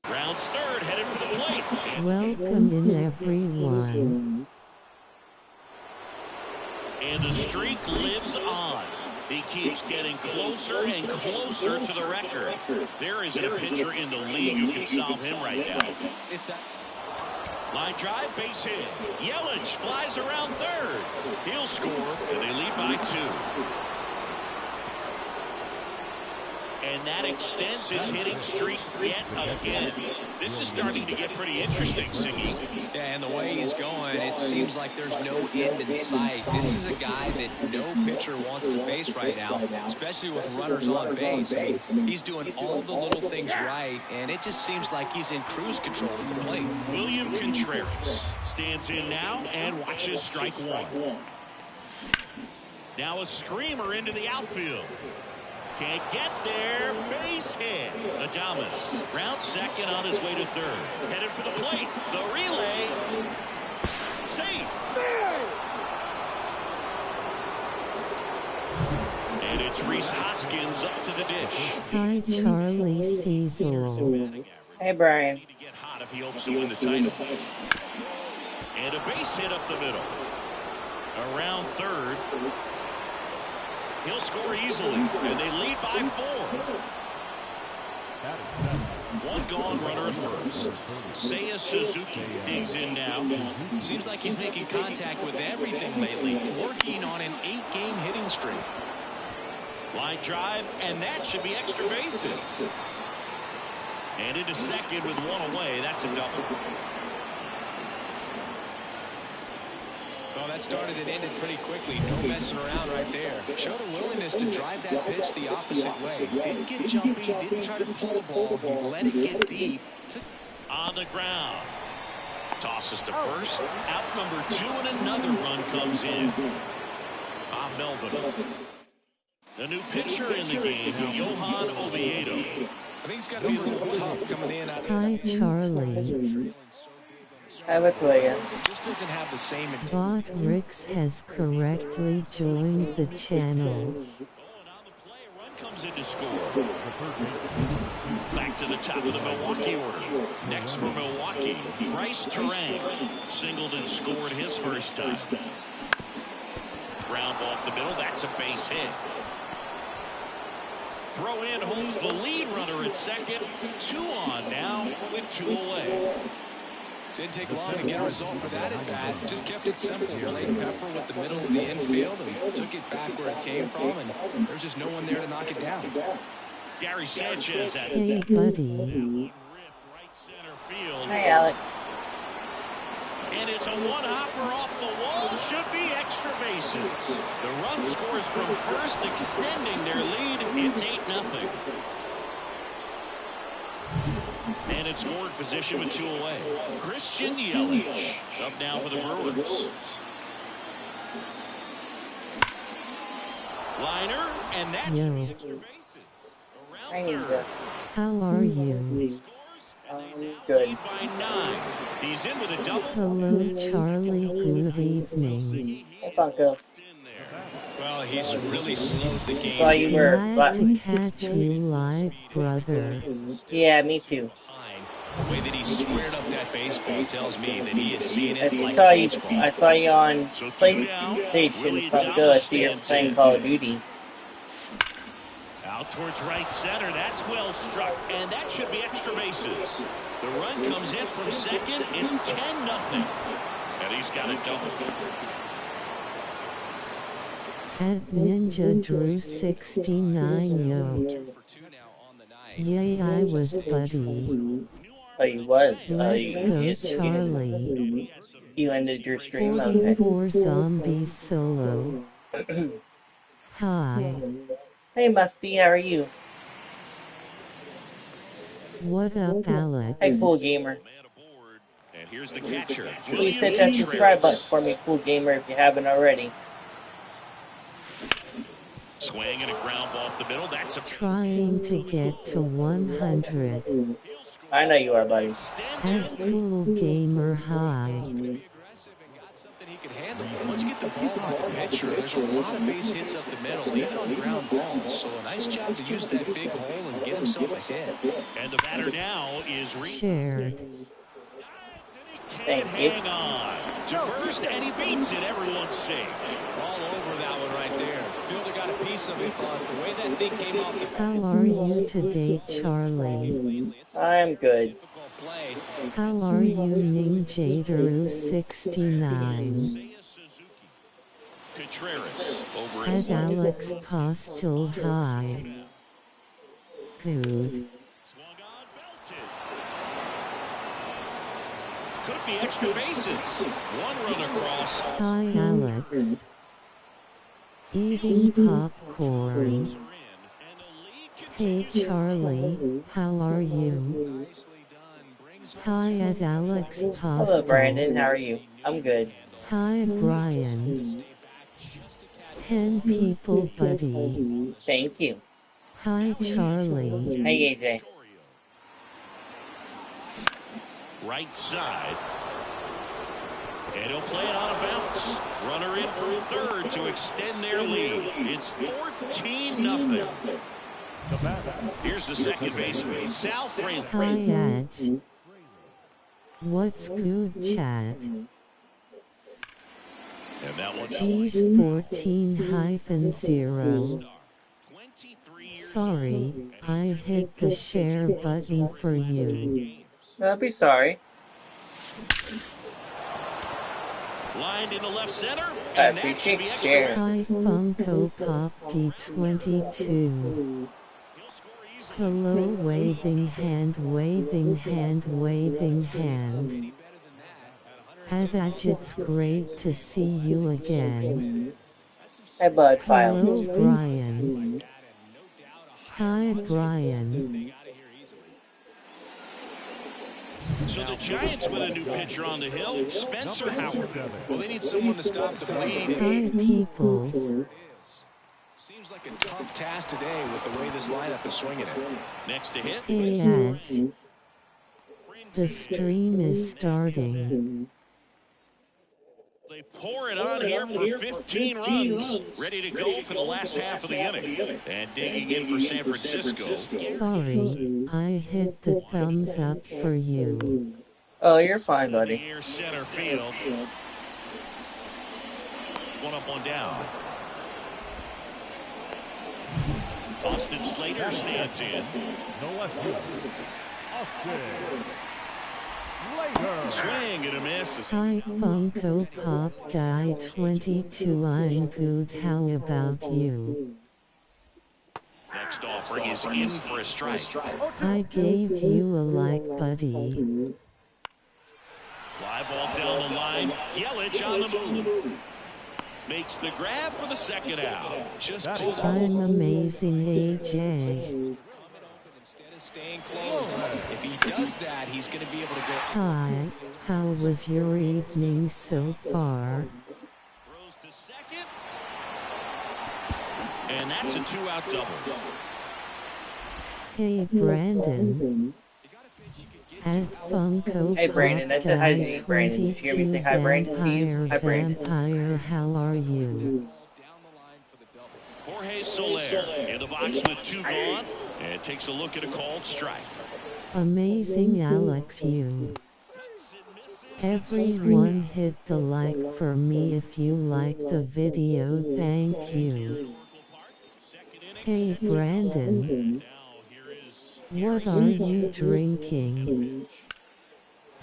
Rounds third, headed for the plate. Welcome in, everyone. And the streak lives on. He keeps getting closer and closer to the record. There isn't a pitcher in the league who can solve him right now. Line drive, base hit. Yelich flies around third. He'll score, and they lead by 2. And that extends his hitting streak yet again. This is starting to get pretty interesting, Siggy. Yeah, and the way he's going, it seems like there's no end in sight. This is a guy that no pitcher wants to face right now, especially with runners on base. I mean, he's doing all the little things right, and it just seems like he's in cruise control at the plate. William Contreras stands in now and watches strike 1. Now a screamer into the outfield. Can't get there. Base hit. Adames rounds second on his way to third. Headed for the plate. The relay. Safe. And it's Rhys Hoskins up to the dish. Hi, Charlie Cecil. Hey, Brian. Need to get hot if he hopes to win the title. And a base hit up the middle. Around third. He'll score easily, and they lead by 4. One gone, runner at first. Seiya Suzuki digs in now. Seems like he's making contact with everything lately, working on an 8-game hitting streak. Line drive, and that should be extra bases. And into second with 1 away. That's a double. Well, that started and ended pretty quickly. No messing around right there. Showed a willingness to drive that pitch the opposite way. Didn't get jumpy, didn't try to pull the ball. He let it get deep. On the ground. Tosses to first. Out number 2, and another run comes in. Bob Melvin. The new pitcher in the game, Johan Oviedo. I think it's got to be a little tough coming in. Hi, Charlie. Hi, Latoya. Just doesn't have the same Bot Ricks has correctly joined the channel. Comes in to score. Back to the top of the Milwaukee order. Next for Milwaukee, Bryce Turang. Singled and scored his first time. Ground ball up the middle. That's a base hit. Throw in holds the lead runner at second. 2 on now with 2 away. Didn't take long to get a result for that at bat. Just kept it simple. Played Pepper with the middle of the infield and took it back where it came from, and there's just no one there to knock it down. Gary Sanchez at Hey, buddy. Hi, Alex. And it's a one-hopper off the wall. Should be extra bases. The run scores from first, extending their lead. It's 8-0. And it's scored position with 2 away. Christian Yelich up now for the Brewers. Liner, and that should be extra bases. Around third. How are you? Good. By 9. He's in with a double. Hello, Charlie. Good evening. Hey, Funko. Well, he's really slowed the game. Saw you were. Glad to catch you live, brother. Yeah, me too. The way that he squared up that baseball tells me that he is seeing it like I a baseball. saw you on PlayStation, Funko. I see you're playing Call of Duty. Out towards right center. That's well struck, and that should be extra bases. The run comes in from second. It's 10-0, and he's got a double. At Ninja Drew 69 yo. Yay, I was buddy. Oh, you was. Let's go, Charlie. You ended your stream. Okay. 44 zombies solo. Hi. Hey, Musty. How are you? What up, Alex? Hey, Cool Gamer. And here's the catcher. Please hit that subscribe button for me, Cool Gamer, if you haven't already. Swing and a ground ball up the middle. That's a Trying to get to 100. I know you are, buddy. At Cool Gamer High. can handle. Once you get the ball by the pitcher, there's a lot of base hits up the middle, even on ground balls. So a nice job to use that big hole and get himself a hit. And the batter now is shared. Thank you. hang on to first, and he beats it. Everyone's safe. All over that one right there. Fielder got a piece of it, but the way that thing came off the How are you today, Charlie? I'm good. difficult play. How are you, Ninjaderu69? Contreras over At Alex Postel High. Good. Swung on, belted. Could be extra bases. One run across. Hi, Alex. Eating popcorn. Hey, Charlie. How are you? Hi, at Alex Hello, Postel. Brandon. How are you? I'm good. Hi, Brian. 10 people, buddy. Thank you. Hi, Charlie. Hey, AJ. Right side. And he'll play it on a bounce. Runner in for third to extend their lead. It's 14-0. Here's the second baseman, Sal Frelick. Hi, Edge. What's good, chat? And that one's G's 14-0. Sorry, I hit the share button for you. I'll be sorry. lined into left center. I And that should appreciate be the extra. share. Hi, Funko Poppy 22. Hello, waving hand, waving hand, waving hand. Adage, it's great to see you again. Hey, bud, file. Hello, Brian. Hi, Brian. So the Giants with a new pitcher on the hill, Spencer Howard. Well, they need someone to stop the bleed. Hi, peoples. Seems like a tough task today with the way this lineup is swinging it. Next to hit. Hey, Edge. The stream is starting. They pour it on here for 15 runs. Ready to go for the last half of the inning. And digging in for San Francisco. Sorry, I hit the thumbs up for you. Oh, you're fine, buddy. Near center field. One up, one down. Austin Slater stands in. Swing and a miss. Hi, Funko Pop Guy 22. I'm good. How about you? Next offering is in for a strike. I gave you a like, buddy. Fly ball down the line. Yelich on the move. Makes the grab for the second out. Just pulled up. I'm amazing, AJ. Instead of staying closed, if he does that, he's going to be able to go. Hi, how was your evening so far? Throws to second. And that's a two-out double. Hey, Brandon. At Funko Hey, Brandon, I said hi to you, Pop Brandon. Did you hear me say hi, Brandon? To you? Hi, Brandon. Vampire, how are you? Jorge Soler in the box with two gone. And takes a look at a called strike. Amazing, Alex, you. Everyone hit the like for me if you like the video, thank you. Hey, Brandon. What are you drinking?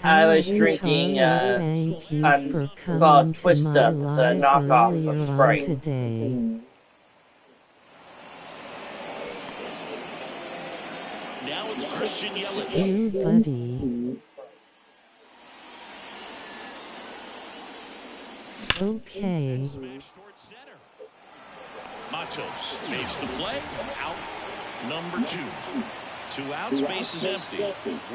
I was Hello, drinking, Charlie, thank you for it's coming called to Twist my Up. It's a live knockoff earlier of on Sprite. today. Now it's Christian Yelich. You, buddy. Okay. Smash towards center. Matos makes the play. Out number 2. 2 outs, base is empty.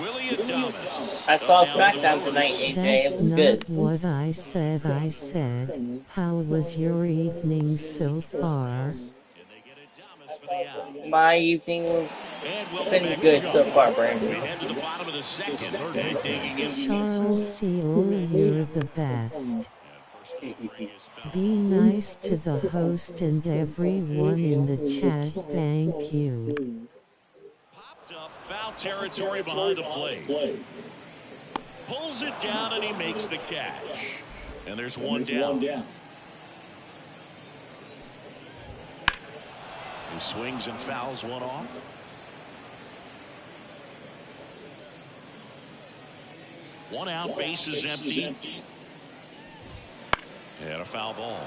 Willie Adames. I saw Up now to the SmackDown tonight, Brewers. AJ. That's It was not good. what I said. I said, how was your evening so far? And they get Adames for the out. My evening And has welcome been back good to so go. far, We Brandon. head to the bottom of the second. And digging in. Charles Seal, you're the best. Be nice to the host and everyone in the chat. Thank you. Popped up, foul territory behind the plate. Pulls it down and he makes the catch. And there's one down. He swings and fouls one off. One out, base is empty. And a foul ball.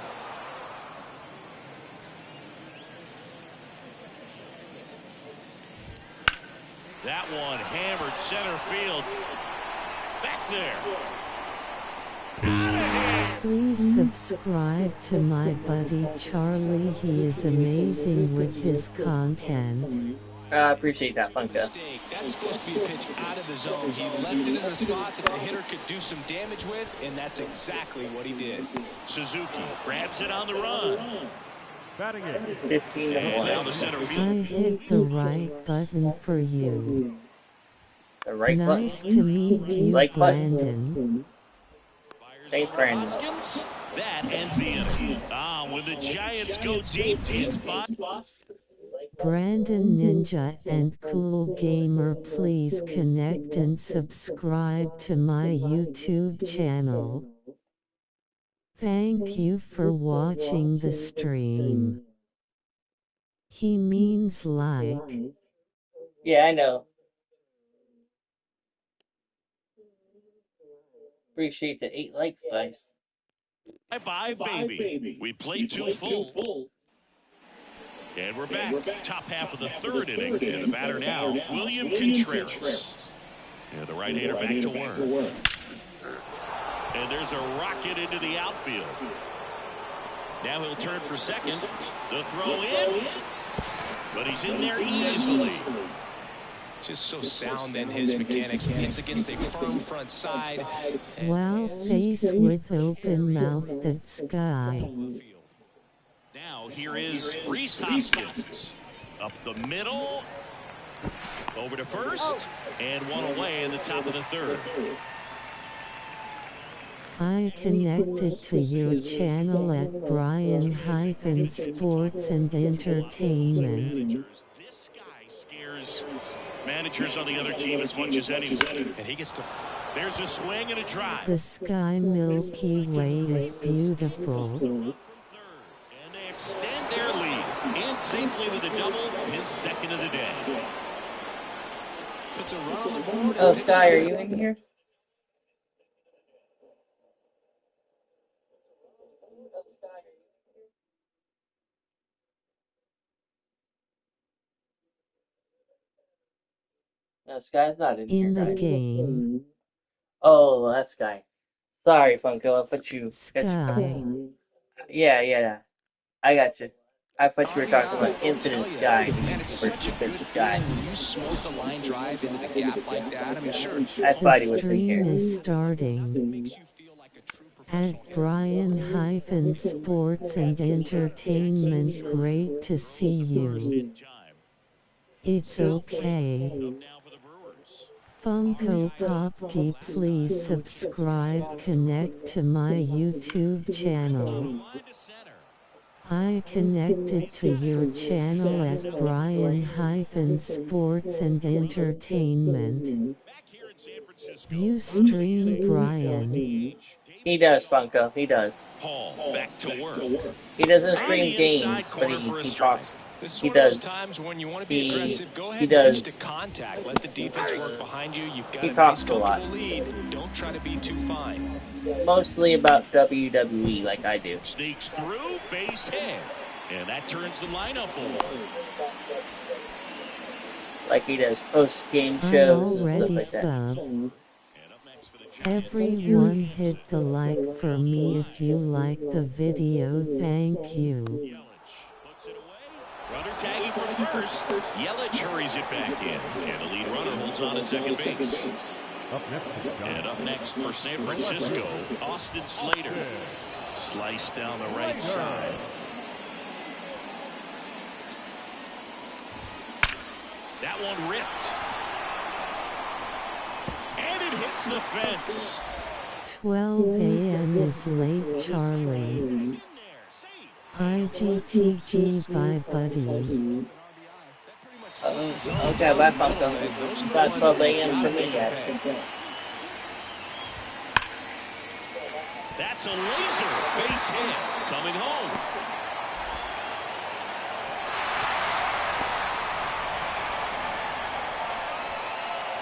That one hammered center field. Back there. Please subscribe to my buddy Charlie. He is amazing with his content. I appreciate that, Funko. That's supposed to be a pitch out of the zone. He left it in a spot that the hitter could do some damage with, and that's exactly what he did. Suzuki grabs it on the run. 15 to 1. Down the center I field. hit the right button for you. The right Nice button. to meet you, Like button. Brandon. Thanks, Brandon. Hoskins. That ends the inning. When the Giants go deep, it's by. Brandon Ninja and Cool Gamer, please connect and subscribe to my YouTube channel. Thank you for watching the stream. He means like. Yeah, I know. Appreciate the 8 likes, guys. Bye-bye, baby. We played too full. And we're back. Top half of the third inning. And the batter now, William Contreras. And the right-hander back to work. And there's a rocket into the outfield. Now he'll turn for second. The throw in. But he's in there easily. Just so sound in his mechanics. Hits against a firm front side. Wow, face with open mouth, that's guy. Now here is Rhys Hoskins. Up the middle. Over to first. And one away in the top of the third. I connected to your channel at Brian-Sports and Entertainment. This guy scares managers on the other team as much as anyone. And he gets to... There's a swing and a drive. The sky Milky Way is beautiful. And they extend their lead. And safely with a double, his second of the day. Puts a run on the board. Oh, Sky, are you in here? No, Sky's not in here, In the guys. game. Oh, that's Sky. Sorry, Funko. I put you. Sky. Yeah. I got you. I thought you were talking about Infinite Sky. Man, it's such a good Sky. feeling when you smoke a line drive into the gap like that. I mean, sure. I thought he The was in here. stream is starting. Makes you feel like a true At Brian-Sports and Entertainment, great to see you. It's okay. Now for the Brewers. Funko Popki, please subscribe, connect to my YouTube channel. Line to center. I connected to your channel at Brian-Sports and Entertainment. Back here in San Francisco. You stream Brian. He does, Funko. He does. Hall back to work. He doesn't On stream the games, inside but corner for a he strike. talks. This is He one of those does. times when you want to be He- aggressive. Go he ahead and does. pitch to contact. Let the defense work behind you. You've got He a talks nice a lot. comfortable lead. Don't try to be too fine. Mostly about WWE, like I do. Sneaks through, base hit. And that turns the lineup over. Like he does post-game I'm shows and already stuff like that. sub. And up next for the Giants. Everyone hit the like for me if you like the video, thank you. Yelich puts it away. Runner tagging from first. Yelich hurries it back in. And the lead runner holds on at second base. And up next for San Francisco, Austin Slater. Sliced down the right side. That one ripped. And it hits the fence. 12 a.m. is late, Charlie. IGTG, bye, buddy. Okay, bye, Funko. It's not 12 a.m. for me yet. That's a laser base hit coming home.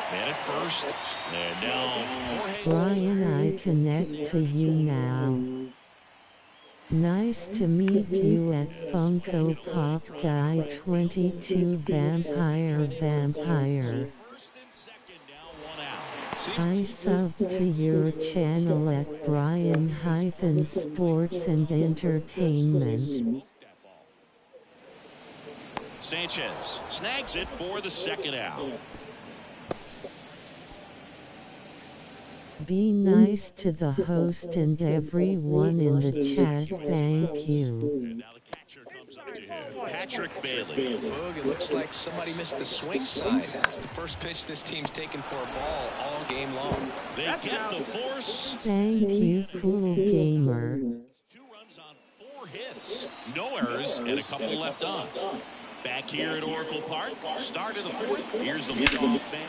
Man at first, and now Brian, I connect to you now. Nice to meet you at Funko Pop Guy 22 Vampire. I sub to your channel at Brian-Sports and Entertainment. Sanchez snags it for the second out. Be nice to the host and everyone in the chat, thank you. And now the catcher comes up to him. Patrick Bailey. Boog, it looks like somebody missed the swing sign. That's the first pitch this team's taken for a ball all game long. They get the force. Thank you, cool gamer. 2 runs on 4 hits. No errors and a couple left on. Back here at Oracle Park. Start of the 4th. Here's the leadoff man.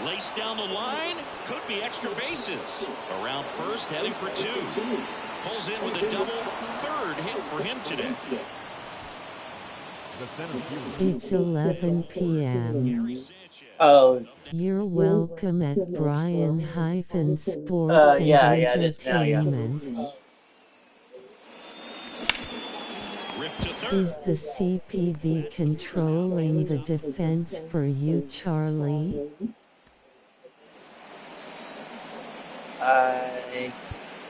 Laced down the line. Could be extra bases. Around first, heading for 2. Pulls in with a double. 3rd hit for him today. It's 11 p.m. Oh, You're welcome at Brian-Sports and yeah, it is now, yeah. Entertainment. Ripped to 3rd. Is the CPV controlling the defense for you, Charlie? I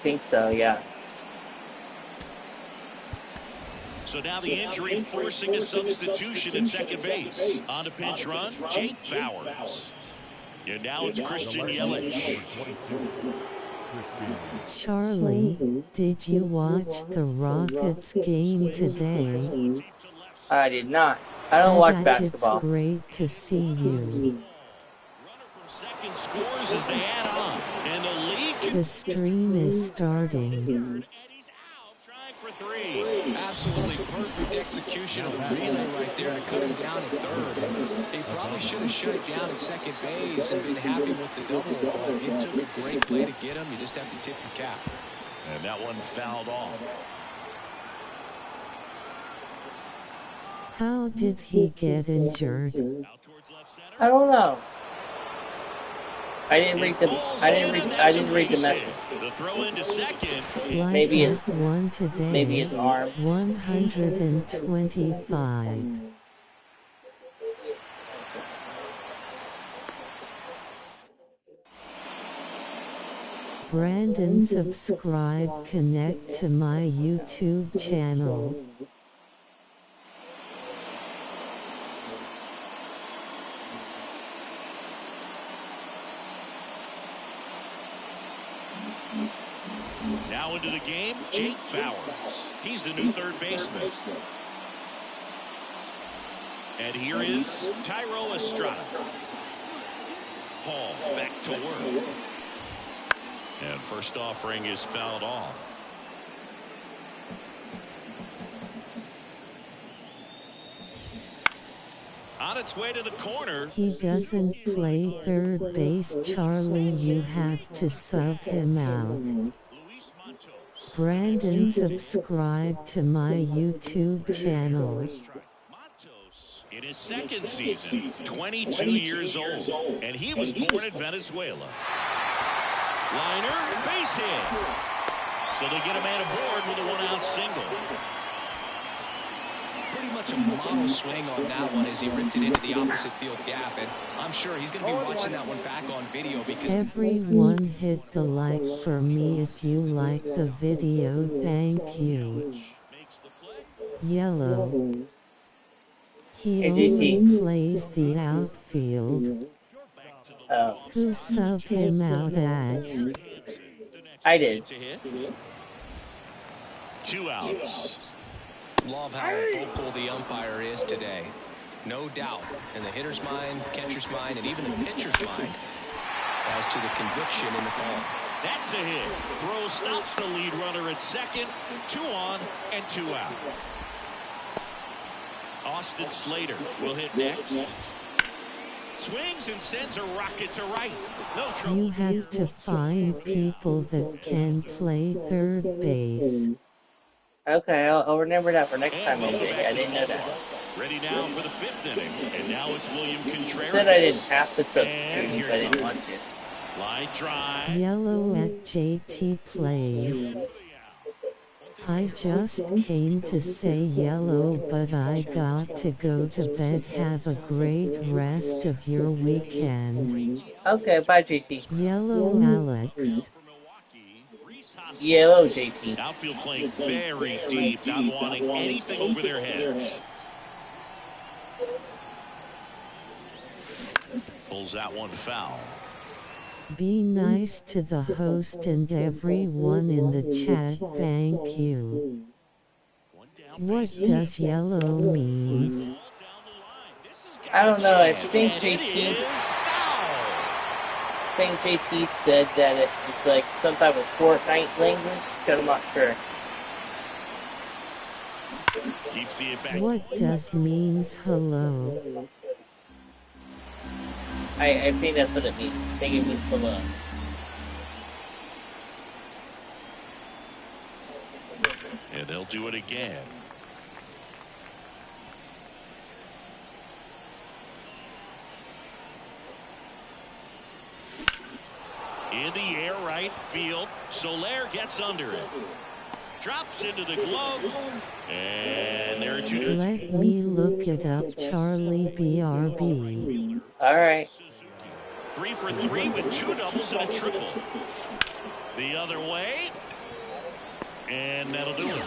think so, yeah. So now the injury forcing a substitution at second base. On a pinch run, Jake Bauers. And now it's Christian Yelich. Charlie, did you watch the Rockets game today? I did not. I don't watch basketball. It's great to see you. Runner from second scores as they add on. And the lead The stream is starting. and he's out trying for 3. Absolutely perfect execution of the relay right there to cut him down at 3rd. And he probably should have shut it down at second base and been happy with the double, but it took a great play to get him. You just have to tip your cap. And that one fouled off. How did he get injured? Out towards left center. I don't know. I didn't read the message. The throw into second. Like Maybe that one today. Maybe his arm. 125. Brandon, subscribe, connect to my YouTube channel. Now into the game, Jake Bauers. He's the new third baseman. And here is Tyro Estrada. Hall back to work. And first offering is fouled off. On its way to the corner. He doesn't play third base, Charlie. You have to sub him out. Luis Matos. Brandon, subscribe to my YouTube channel. Matos in his second season, 22 years old, and he was born in Venezuela. Liner, base hit. So they get a man aboard with a 1-out single. Pretty much a model swing on that one as he ripped it into the opposite field gap, and I'm sure he's going to be watching that one back on video because Everyone hit the like for me if you like the video, thank you. Makes the play. Yellow. He AJT. only plays the outfield. Oh, Who sub him out at? I did. To hit. 2 outs. love how vocal the umpire is today. No doubt in the hitter's mind, catcher's mind, and even the pitcher's mind as to the conviction in the call. That's a hit. Throw stops the lead runner at second. 2 on and 2 out. Austin Slater will hit next. Swings and sends a rocket to right. No trouble. You have to find people that can play third base. Okay, I'll remember that for next time, AJ. I didn't know that. Ready now for the 5th inning. And now it's William Contreras. Said I didn't have to substitute if I didn't want to. Line drive. Yellow at JT plays. I just came to say yellow, but I got to go to bed. Have a great rest of your weekend. Okay, bye, JT. Yellow Alex. Yellow, JT. Outfield playing very deep, not wanting anything over their heads. Pulls that one foul. Be nice to the host and everyone in the chat. Thank you. What does yellow means? I don't know. I think JT said that it was like some type of Fortnite language, but I'm not sure. Keeps the back. What does means hello? I think that's what it means. I think it means hello. And they'll do it again. In the air, right field. Soler gets under it. Drops into the glove. And there are 2. Let me look it up. Charlie BRB. All right. 3 for 3 with 2 doubles and a triple. The other way. And that'll do it.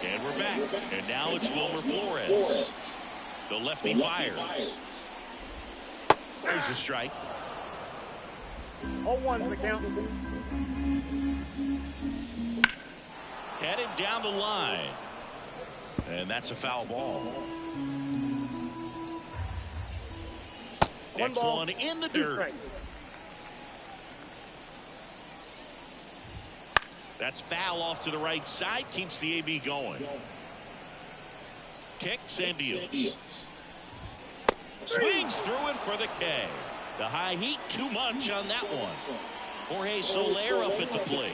And we're back. And now it's Wilmer Flores. The lefty fires. There's the strike. 0-1's the count. Headed down the line. And that's a foul ball. Next one in the dirt. That's foul off to the right side. Keeps the AB going. Kicks and deals. Swings through it for the K. The high heat, too much on that one. Jorge Soler up at the plate.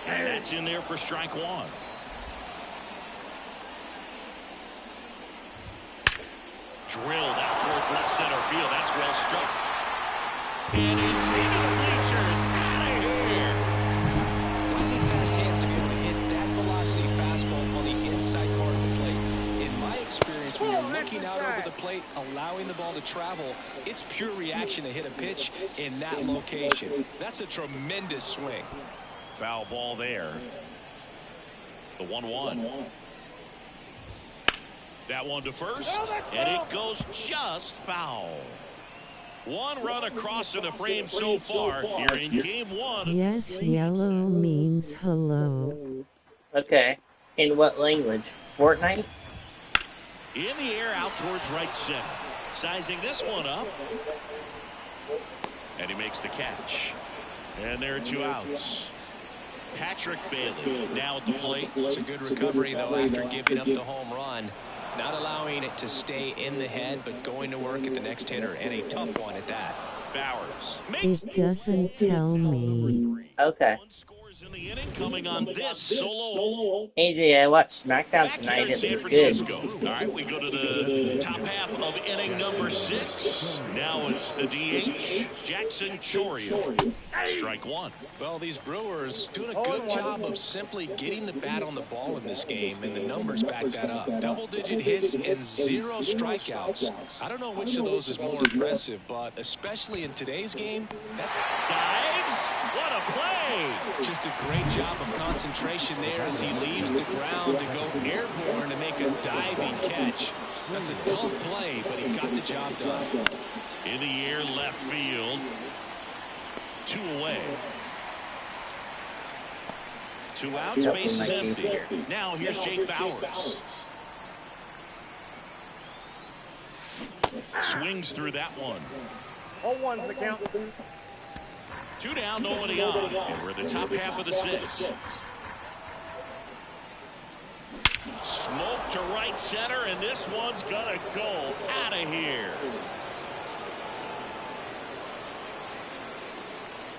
And that's in there for strike 1. Drilled out towards left center field. That's well struck. And it's into the bleachers. Out of here. Lightning fast hands to be able to hit that velocity fastball on the inside part of the plate. In my experience, when you're looking out over the plate, allowing the ball to travel, it's pure reaction to hit a pitch in that location. That's a tremendous swing. Foul ball there. The 1-1. That one to first, and it goes just foul. 1 run across in the frame so far here in game 1. Yes, yellow means hello. Okay. In what language? Fortnite? In the air out towards right center. Sizing this one up. And he makes the catch. And there are 2 outs. Patrick Bailey now at the plate. It's a good recovery, though, after giving up the home run. Not allowing it to stay in the head, but going to work at the next hitter, and a tough one at that. Bowers. It doesn't tell me. Okay. 1 scores in the inning coming on this solo. AJ, I watched SmackDown Back here tonight. in It San was good. Francisco. All right, we go to the top half of inning number 6. Now it's the DH, Jackson Chourio. Strike 1. Well, these Brewers doing a good job of simply getting the bat on the ball in this game, and the numbers back that up. Double-digit hits and 0 strikeouts. I don't know which of those is more impressive, but especially in today's game, that's... Dives. What a play. Just a great job of concentration there as he leaves the ground to go airborne to make a diving catch. That's a tough play, but he got the job done. In the air, left field. 2 away. 2 outs, base is empty. Now here's Jake Bowers. Swings through that one. 0-1's the count. 2 down, nobody on. And we're in the top half of the 6th. Smoke to right center, and this one's gonna go out of here.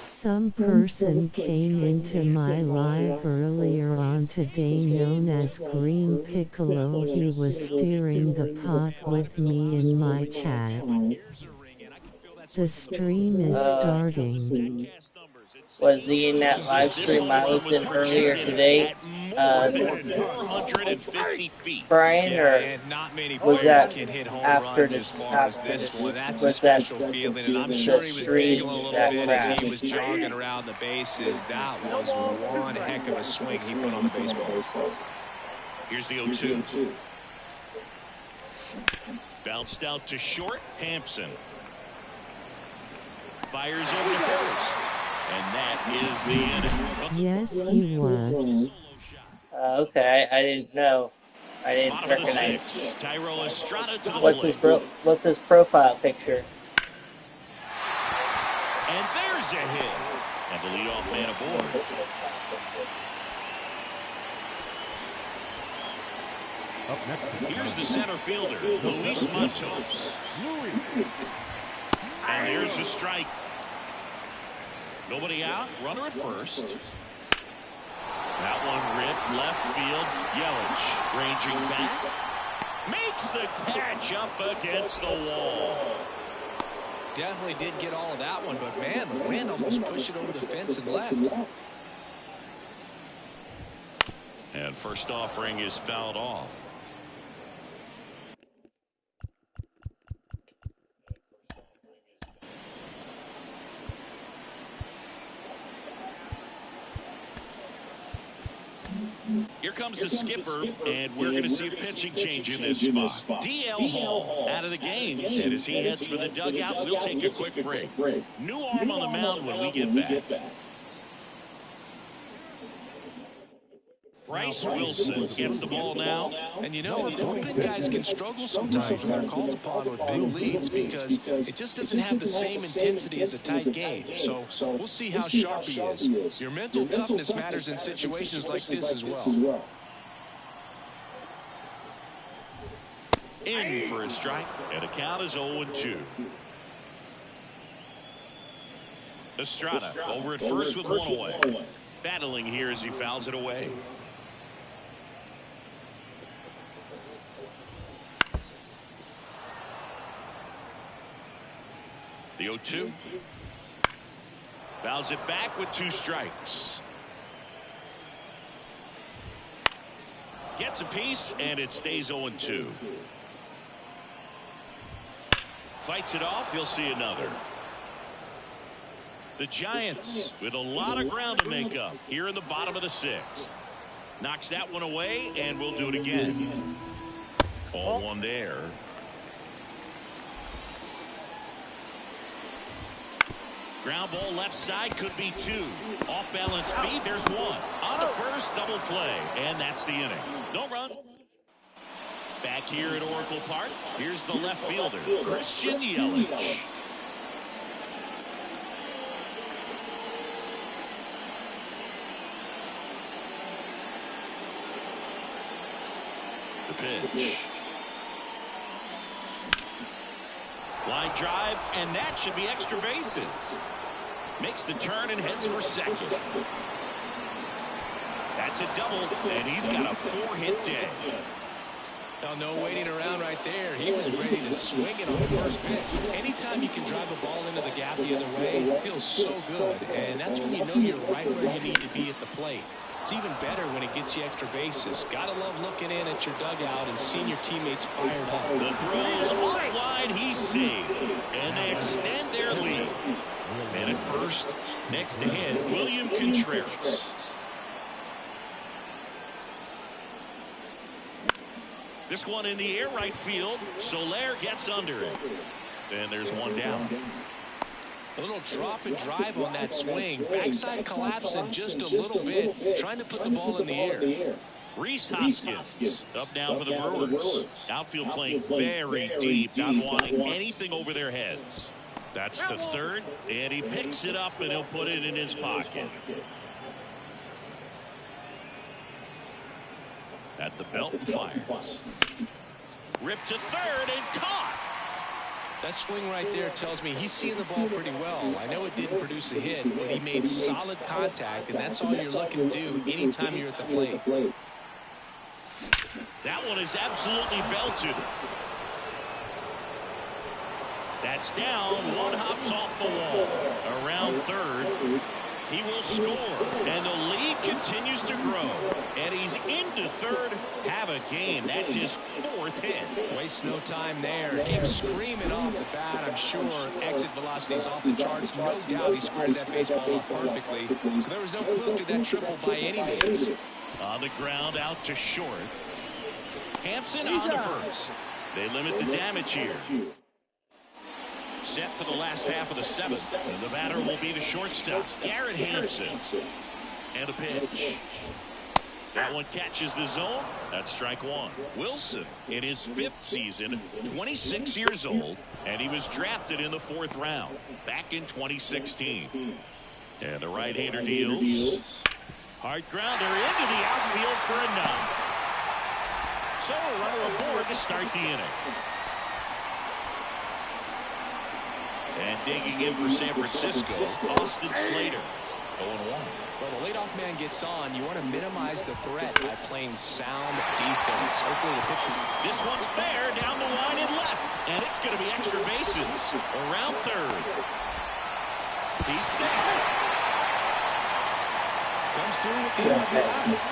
Some person came into my live earlier on today known as Green Piccolo. He was steering the pot with me in my chat. The stream is starting. Was he in that live stream I was in earlier today? 450 feet. Brian, Yeah, or and not many was players that can hit home after runs the- as far as after this the- one. That's a was that special feeling, and I'm the sure he was stream giggling a little that bit as he crashed? was jogging around the bases. That was one heck of a swing he put on the baseball. Here's the 0-2. Bounced out to short. Hampson fires over to first. And that is the end. Yes, he was. Okay, I didn't know. I didn't Bottom of the recognize. 6th. Tyro Estrada to the What's his profile picture? And there's a hit. And the leadoff man aboard. Up next. Here's the center fielder, Luis Matos. And there's the strike. Nobody out. Runner at first. That one ripped left field. Yelich ranging back. Makes the catch up against the wall. Definitely did get all of that one, but man, the wind almost pushed it over the fence and left. And first offering is fouled off. Here comes the skipper, and we're going to see a pitching change in this spot. DL Hall out of the game, and as he heads for the dugout, we'll take a quick break. New arm on the mound when we get back. Bryce Wilson gets the ball now. And you know, bullpen guys can struggle sometimes when they're called upon with big leads because it just doesn't have the same intensity as a tight game. So we'll see how sharp he is. Your mental toughness matters in situations like this as well. In for a strike, and the count is 0-2. Estrada over at first with one away. Battling here as he fouls it away. The 0-2. Fouls it back with 2 strikes. Gets a piece, and it stays 0-2. Fights it off. He'll see another. The Giants with a lot of ground to make up here in the bottom of the 6th. Knocks that one away, and we'll do it again. 0-1 there. Ground ball left side, could be 2. Off balance feet, there's 1. On to first, double play, and that's the inning. No run. Back here at Oracle Park, here's the left fielder, Christian Yelich. The pitch. Line drive, and that should be extra bases. Makes the turn and heads for second. That's a double, and he's got a 4-hit day. Oh, no waiting around right there. He was ready to swing it on the first pitch. Anytime you can drive a ball into the gap the other way, it feels so good. And that's when you know you're right where you need to be at the plate. It's even better when it gets you extra bases. Gotta love looking in at your dugout and seeing your teammates fired up. The throw's offline, he's saved. And they extend their lead. And at first, next to him, William Contreras. This one in the air right field. Soler gets under it. And there's one down. A little drop and drive on that swing. Backside collapsing just a little bit. Trying to put the ball in the air. Rhys Hoskins up now for the Brewers. Outfield playing very deep, not wanting anything over their heads. That's to third, and he picks it up, and he'll put it in his pocket. At the belt and fires. Ripped to third and caught. That swing right there tells me he's seeing the ball pretty well. I know it didn't produce a hit, but he made solid contact, and that's all you're looking to do anytime you're at the plate. That one is absolutely belted. That's down. One hops off the wall. Around third. He will score. And the lead continues to grow. And he's into third. Have a game. That's his fourth hit. Wastes no time there. Keeps screaming off the bat. I'm sure exit velocity's off the charts. No doubt he squared that baseball off perfectly. So there was no fluke to that triple by any means. On the ground, out to short. Hampson on to first. They limit the damage here. Set for the last half of the seventh. And the batter will be the shortstop, Garrett Hampson. And a pitch. That one catches the zone. That's strike one. Wilson in his fifth season, 26 years old, and he was drafted in the fourth round back in 2016. And the right-hander deals. Hard grounder into the outfield for a knock. So a runner aboard to start the inning. And digging in for San Francisco, Austin Slater. 0-1. Well, the leadoff man gets on. You want to minimize the threat by playing sound defense. Hopefully the pitcher. This one's fair down the line and left. And it's going to be extra bases. Around third. He's safe. Comes through with the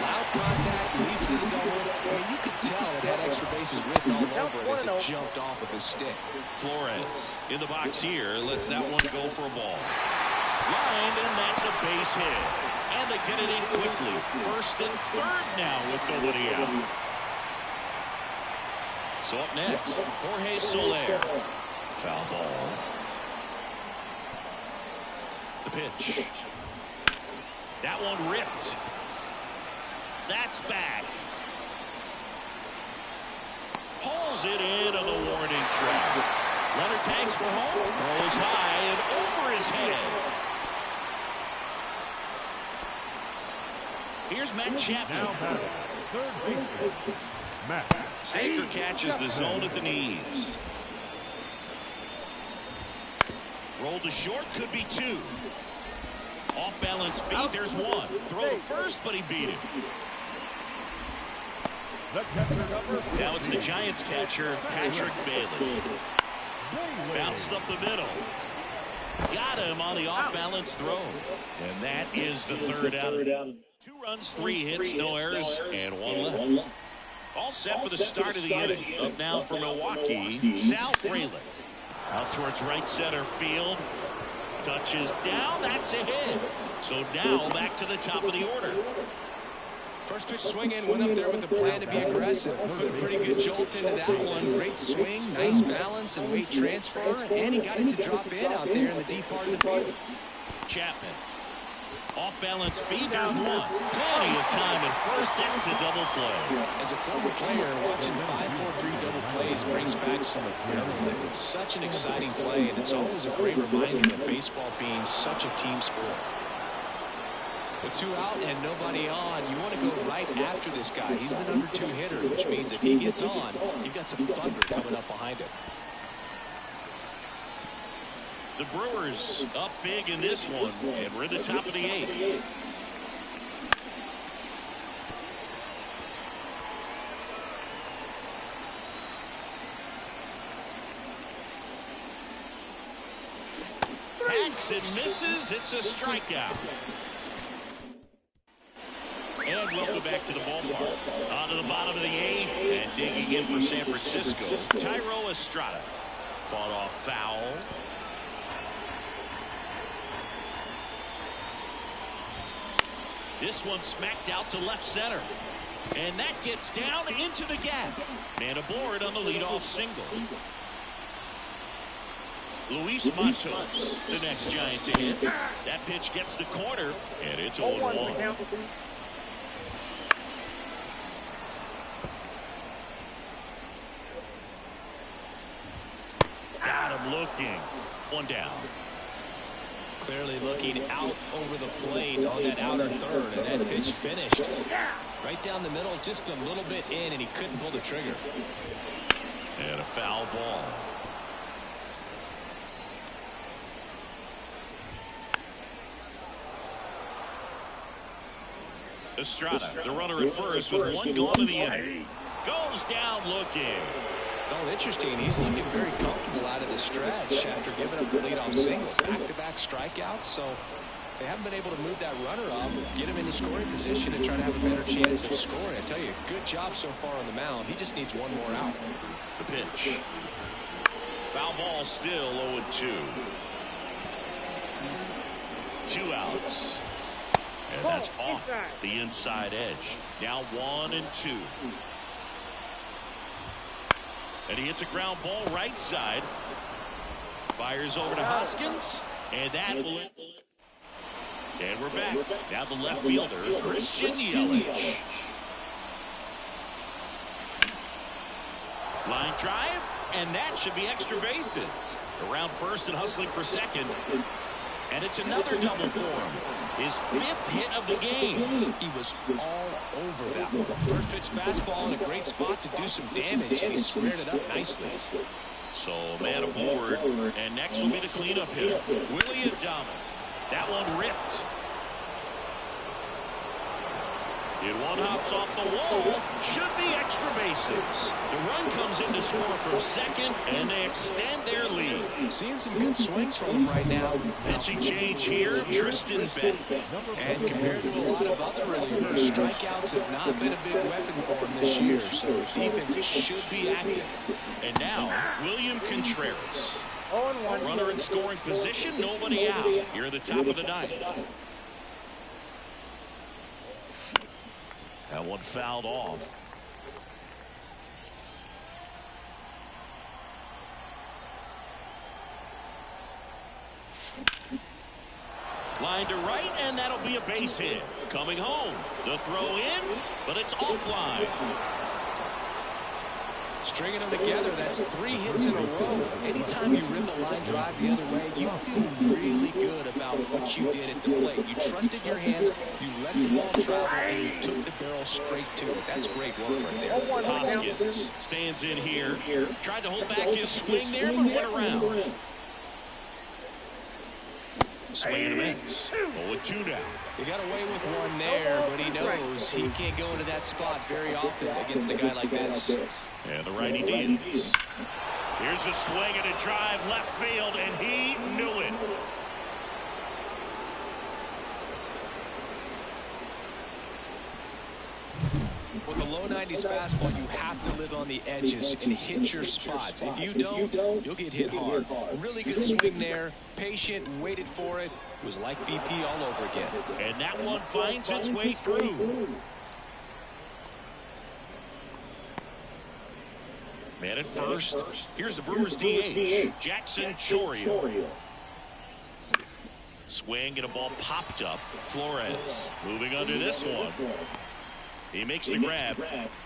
loud contact, leads to the double. I mean, you could tell it had extra bases written all over it as it jumped off of his stick. Flores in the box here lets that one go for a ball. Lined, and that's a base hit. And they get it in quickly. First and third now with nobody out. So up next, Jorge Soler. Foul ball. The pitch. That one ripped. That's back. Hauls it in on the warning track. Runner tanks for home. Throws high and over his head. Here's Matt Chapman. Now batting, third baseman, Matt. Saker catches the zone at the knees. Roll to short, could be two. Off balance feet, there's one. Throw to first, but he beat it. The catcher number. Now it's the Giants catcher, Patrick Bailey. Bounced up the middle. Got him on the off-balance throw. And that is the third out. 2 runs, 3 hits, no errors, and 1 left. All set for the start of the inning. Up now for Milwaukee, Sal Frelick. Out towards right center field. Touches down, that's a hit. So now back to the top of the order. First pitch swing in, went up there with the plan to be aggressive. Put a pretty good jolt into that one. Great swing, nice balance and weight transfer. And he got it to drop in out there in the deep part of the field. Chapman. Off balance feet, there's one. Plenty of time at first, that's a double play. As a former player, watching 5-4-3 double plays brings back some adrenaline. It's such an exciting play, and it's always a great reminder of baseball being such a team sport. With 2 out and nobody on, you want to go right after this guy. He's the number 2 hitter, which means if he gets on, you've got some thunder coming up behind him. The Brewers up big in this one, and we're at the top of the 8th. Hacks and misses. It's a strikeout. And welcome back to the ballpark. On to the bottom of the 8th, and digging in for San Francisco, Thairo Estrada. Fought off foul. This one smacked out to left center. And that gets down into the gap. Man aboard on the leadoff single. Luis Matos, the next Giant to hit. That pitch gets the corner, and it's 0-1. him looking. One down. Clearly looking out over the plate on that outer third, and that pitch finished right down the middle, just a little bit in, and he couldn't pull the trigger. And a foul ball. Estrada, the runner at first with one gone in the inning. Goes down looking. Oh, interesting. He's looking very comfortable out of the stretch after giving up the leadoff single. Back-to-back strikeouts, so they haven't been able to move that runner up, get him into scoring position, and try to have a better chance of scoring. I tell you, good job so far on the mound. He just needs one more out. The pitch. Foul ball still 0-2. 2 outs. And that's off the inside edge. Now 1-2. And he hits a ground ball right side. Fires over to Hoskins. And that will... And we're back. Now the left fielder, Christian Yelich. Line drive. And that should be extra bases. Around first and hustling for second. And it's another double for him. His 5th hit of the game. He was all over that one. First pitch fastball in a great spot to do some damage, and he squared it up nicely. So man aboard, and next will be the cleanup hitter, Willy Adames. That one ripped. It one hops off the wall. Should be extra bases. The run comes in to score from second, and they extend their lead. Seeing some good swings from him right now. Pitching change here, Tristan Beck. And compared to a lot of other relievers, strikeouts have not been a big weapon for him this year, so the defense should be active. And now, William Contreras. Runner in scoring position, nobody out. Here at the top of the ninth. That one fouled off. Line to right, and that'll be a base hit. Coming home. The throw in, but it's offline. Stringing them together, that's 3 hits in a row. Anytime you rim the line drive the other way, you feel really good about what you did at the plate. You trusted your hands, you let the ball travel, and you took the barrel straight to it. That's great work right there. Hoskins stands in here. Tried to hold back his swing there, but went around. Swing and a miss. 0-2 now. He got away with one there, but he knows he can't go into that spot very often against a guy like this. And the righty deals. Here's a swing and a drive left field, and he knew it. With a low 90s fastball, you have to live on the edges and hit your spots. If you don't, you'll get hit hard. Really good swing there. Patient, waited for it. It was like BP all over again. And that one finds its way through. Man at first. Here's the Brewers DH, Jackson Chourio. Swing and a ball popped up. Flores moving under this one. He makes the grab,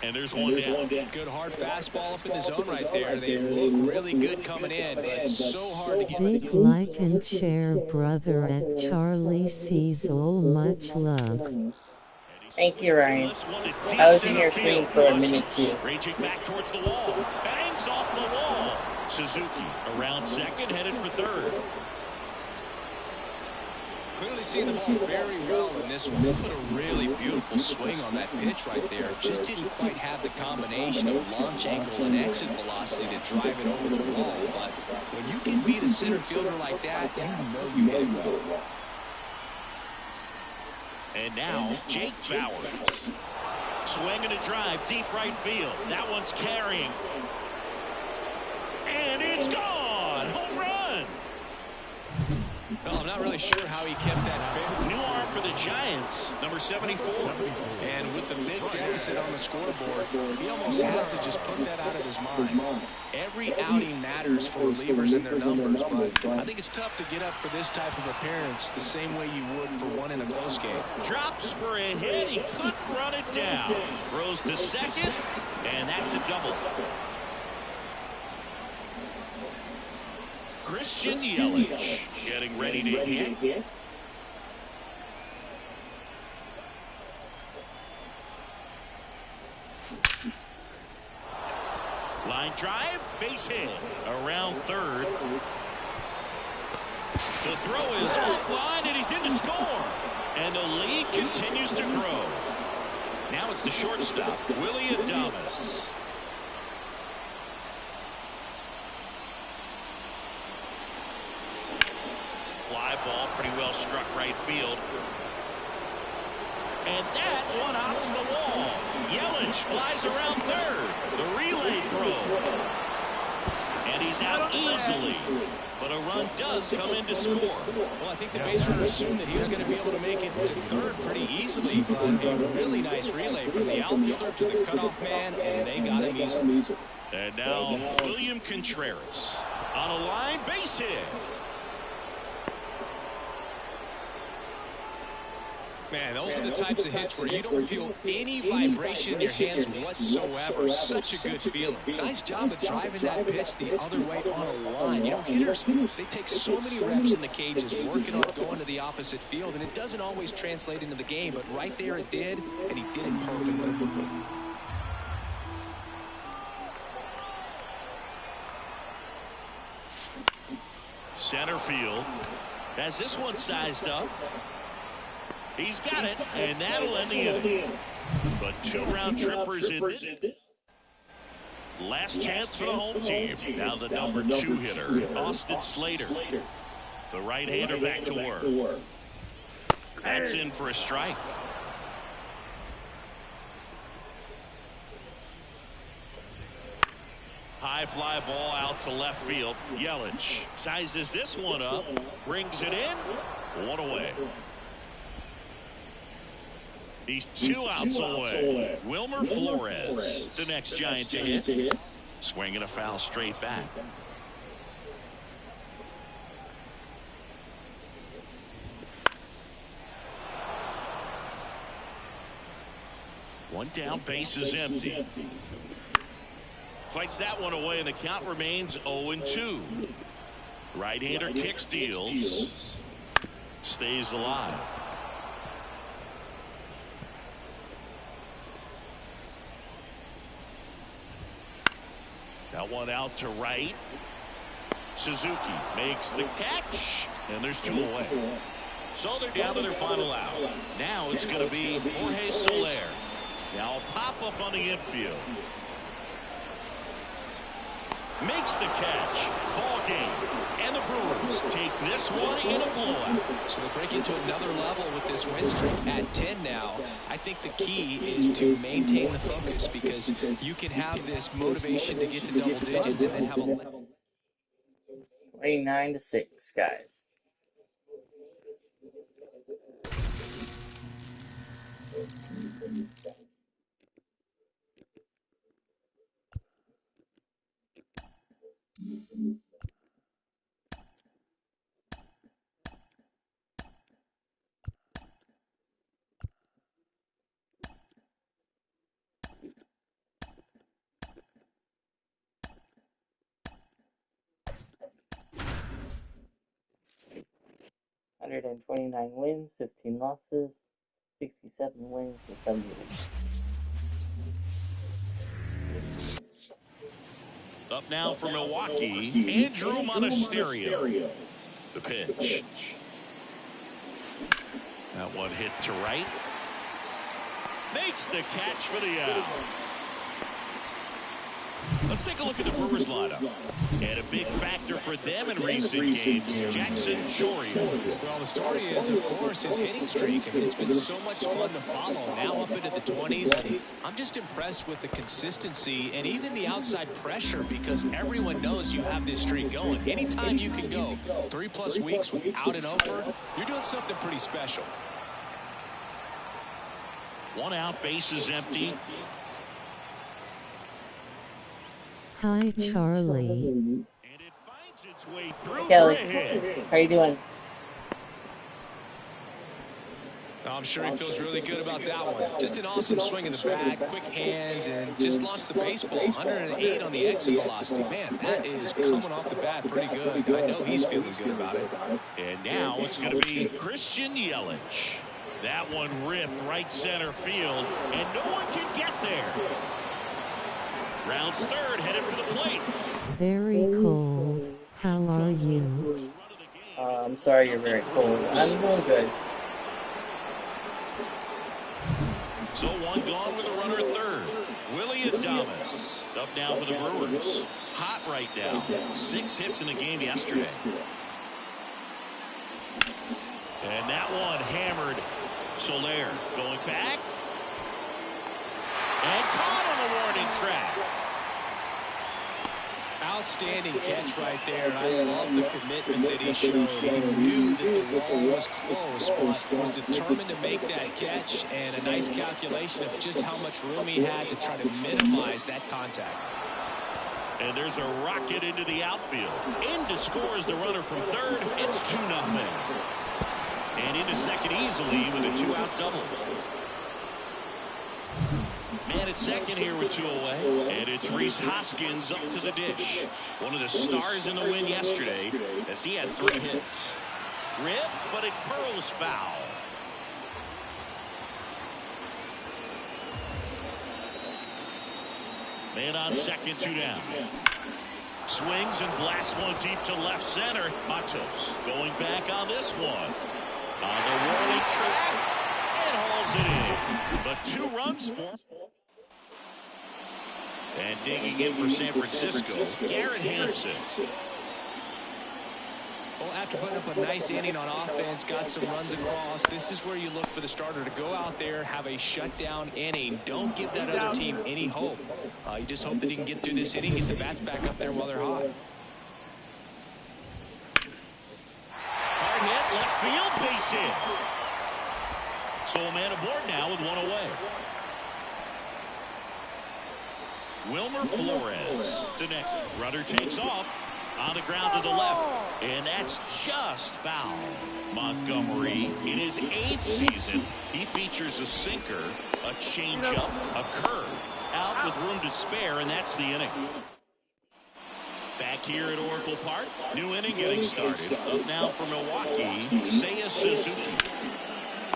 and there's one down. Good hard fastball up in the zone right there. They look really good coming in, but it's so hard to get. Big like and share, brother at Charlie Cecil. Much love. Thank you, Ryan. I was in your stream for a minute too. Raging back towards the wall. Bangs off the wall. Suzuki around second, headed for third. Clearly seeing the ball very well in this one. Put a really beautiful swing on that pitch right there. Just didn't quite have the combination of launch angle and exit velocity to drive it over the wall. But when you can beat a center fielder like that, you know you hit it well. And now, Jake Bauers. Swing and a drive, deep right field. That one's carrying. And it's gone! Home run! Well, I'm not really sure how he kept that fit. New arm for the Giants, number 74. And with the big deficit on the scoreboard, he almost has to just put that out of his mind. Every outing matters for relievers and their numbers, but I think it's tough to get up for this type of appearance the same way you would for one in a close game. Drops for a hit. He couldn't run it down. Throws to second, and that's a double. Christian Yelich getting ready to hit. Line drive, base hit. Around third. The throw is offline, and he's in to score. And the lead continues to grow. Now it's the shortstop, Willy Adames. Fly ball, pretty well struck right field. And that one hops the wall. Yelich flies around third. The relay throw. And he's out easily. But a run does come in to score. Well, I think the base runner assumed that he was going to be able to make it to third pretty easily. But a really nice relay from the outfielder to the cutoff man, and they got him easily. And now William Contreras on a line base hit. Man, those are the types of hits where you don't feel any vibration in your hands whatsoever. Such a good feeling. Nice job of driving that pitch the other way on a line. You know, hitters, they take so many reps in the cages, working on going to the opposite field, and it doesn't always translate into the game, but right there it did, and he did it perfectly. Center field has this one sized up. He's got it, and that'll end the inning. But 2 round trippers in it. Last chance for the home team. Now the number 2 hitter, Austin Slater. The right-hander back to work. That's in for a strike. High fly ball out to left field. Yelich sizes this one up, brings it in, 1 away. He's 2 outs away. Wilmer Flores, the next Giant to hit. Swinging a foul straight back. One down, base is empty. Fights that one away, and the count remains 0-2. Right-hander kicks, deals. Stays alive. That one out to right. Suzuki makes the catch, and there's 2 away. So they're down to their final out. Now it's going to be Jorge Soler. Now pop up on the infield. Makes the catch. Ball game. And the Brewers take this one in a blowout. So they break into another level with this win streak at 10 now. I think the key is to maintain the focus, because you can have this motivation to get to double digits and then have a 29-6, guys. $129 wins, 15 losses, 67 wins, and 70 losses. Up now for Milwaukee, Andrew Monasterio. The pitch. That one hit to right. Makes the catch for the out. Let's take a look at the Brewers lineup. And a big factor for them in recent games, Jackson Chourio. Well, the story is, of course, his hitting streak. I mean, it's been so much fun to follow. Now up into the 20s. And I'm just impressed with the consistency and even the outside pressure, because everyone knows you have this streak going. Anytime you can go 3+ weeks without an over, you're doing something pretty special. 1 out, base is empty. Hi, Charlie. And it finds its way through Kelly, for a hit. how you doing? I'm sure he feels really good about that one. Just an awesome swing in the bat, quick hands, and just launched the baseball. 108 on the exit velocity. Man, that is coming off the bat pretty good. I know he's feeling good about it. And now it's going to be Christian Yelich. That one ripped right center field, and no one can get there. Rounds third, headed for the plate. Very cold. How are you? I'm sorry you're very cold. I'm doing good. So one gone with a runner at third. Willie Adames up now for the Brewers. Hot right now. 6 hits in the game yesterday. And that one hammered. Soler going back. And caught on the warning track. Outstanding catch right there. I love the commitment that he showed. He knew that the ball was close, but was determined to make that catch, and a nice calculation of just how much room he had to try to minimize that contact. And there's a rocket into the outfield. In to scores the runner from third. It's 2-0. And into second easily with a 2-out double. Man at second here with 2 away. And it's Rhys Hoskins up to the dish. One of the stars in the win yesterday as he had 3 hits. Ripped, but it curls foul. Man on second, 2 down. Swings and blasts one deep to left center. Matos going back on this one. On the whirling track. And hauls it in. But 2 runs for. And digging in for San Francisco, Garrett Hampson. Well, after putting up a nice inning on offense, got some runs across, this is where you look for the starter to go out there, have a shutdown inning. Don't give that other team any hope. You just hope that he can get through this inning, get the bats back up there while they're hot. Hard hit, left field, base hit. So a man aboard now with 1 away. Wilmer Flores, the next runner takes off on the ground to the left, and that's just foul. Montgomery, in his 8th season, he features a sinker, a changeup, a curve, out with room to spare, and that's the inning. Back here at Oracle Park, new inning getting started. Up now for Milwaukee, Seiya Suzuki.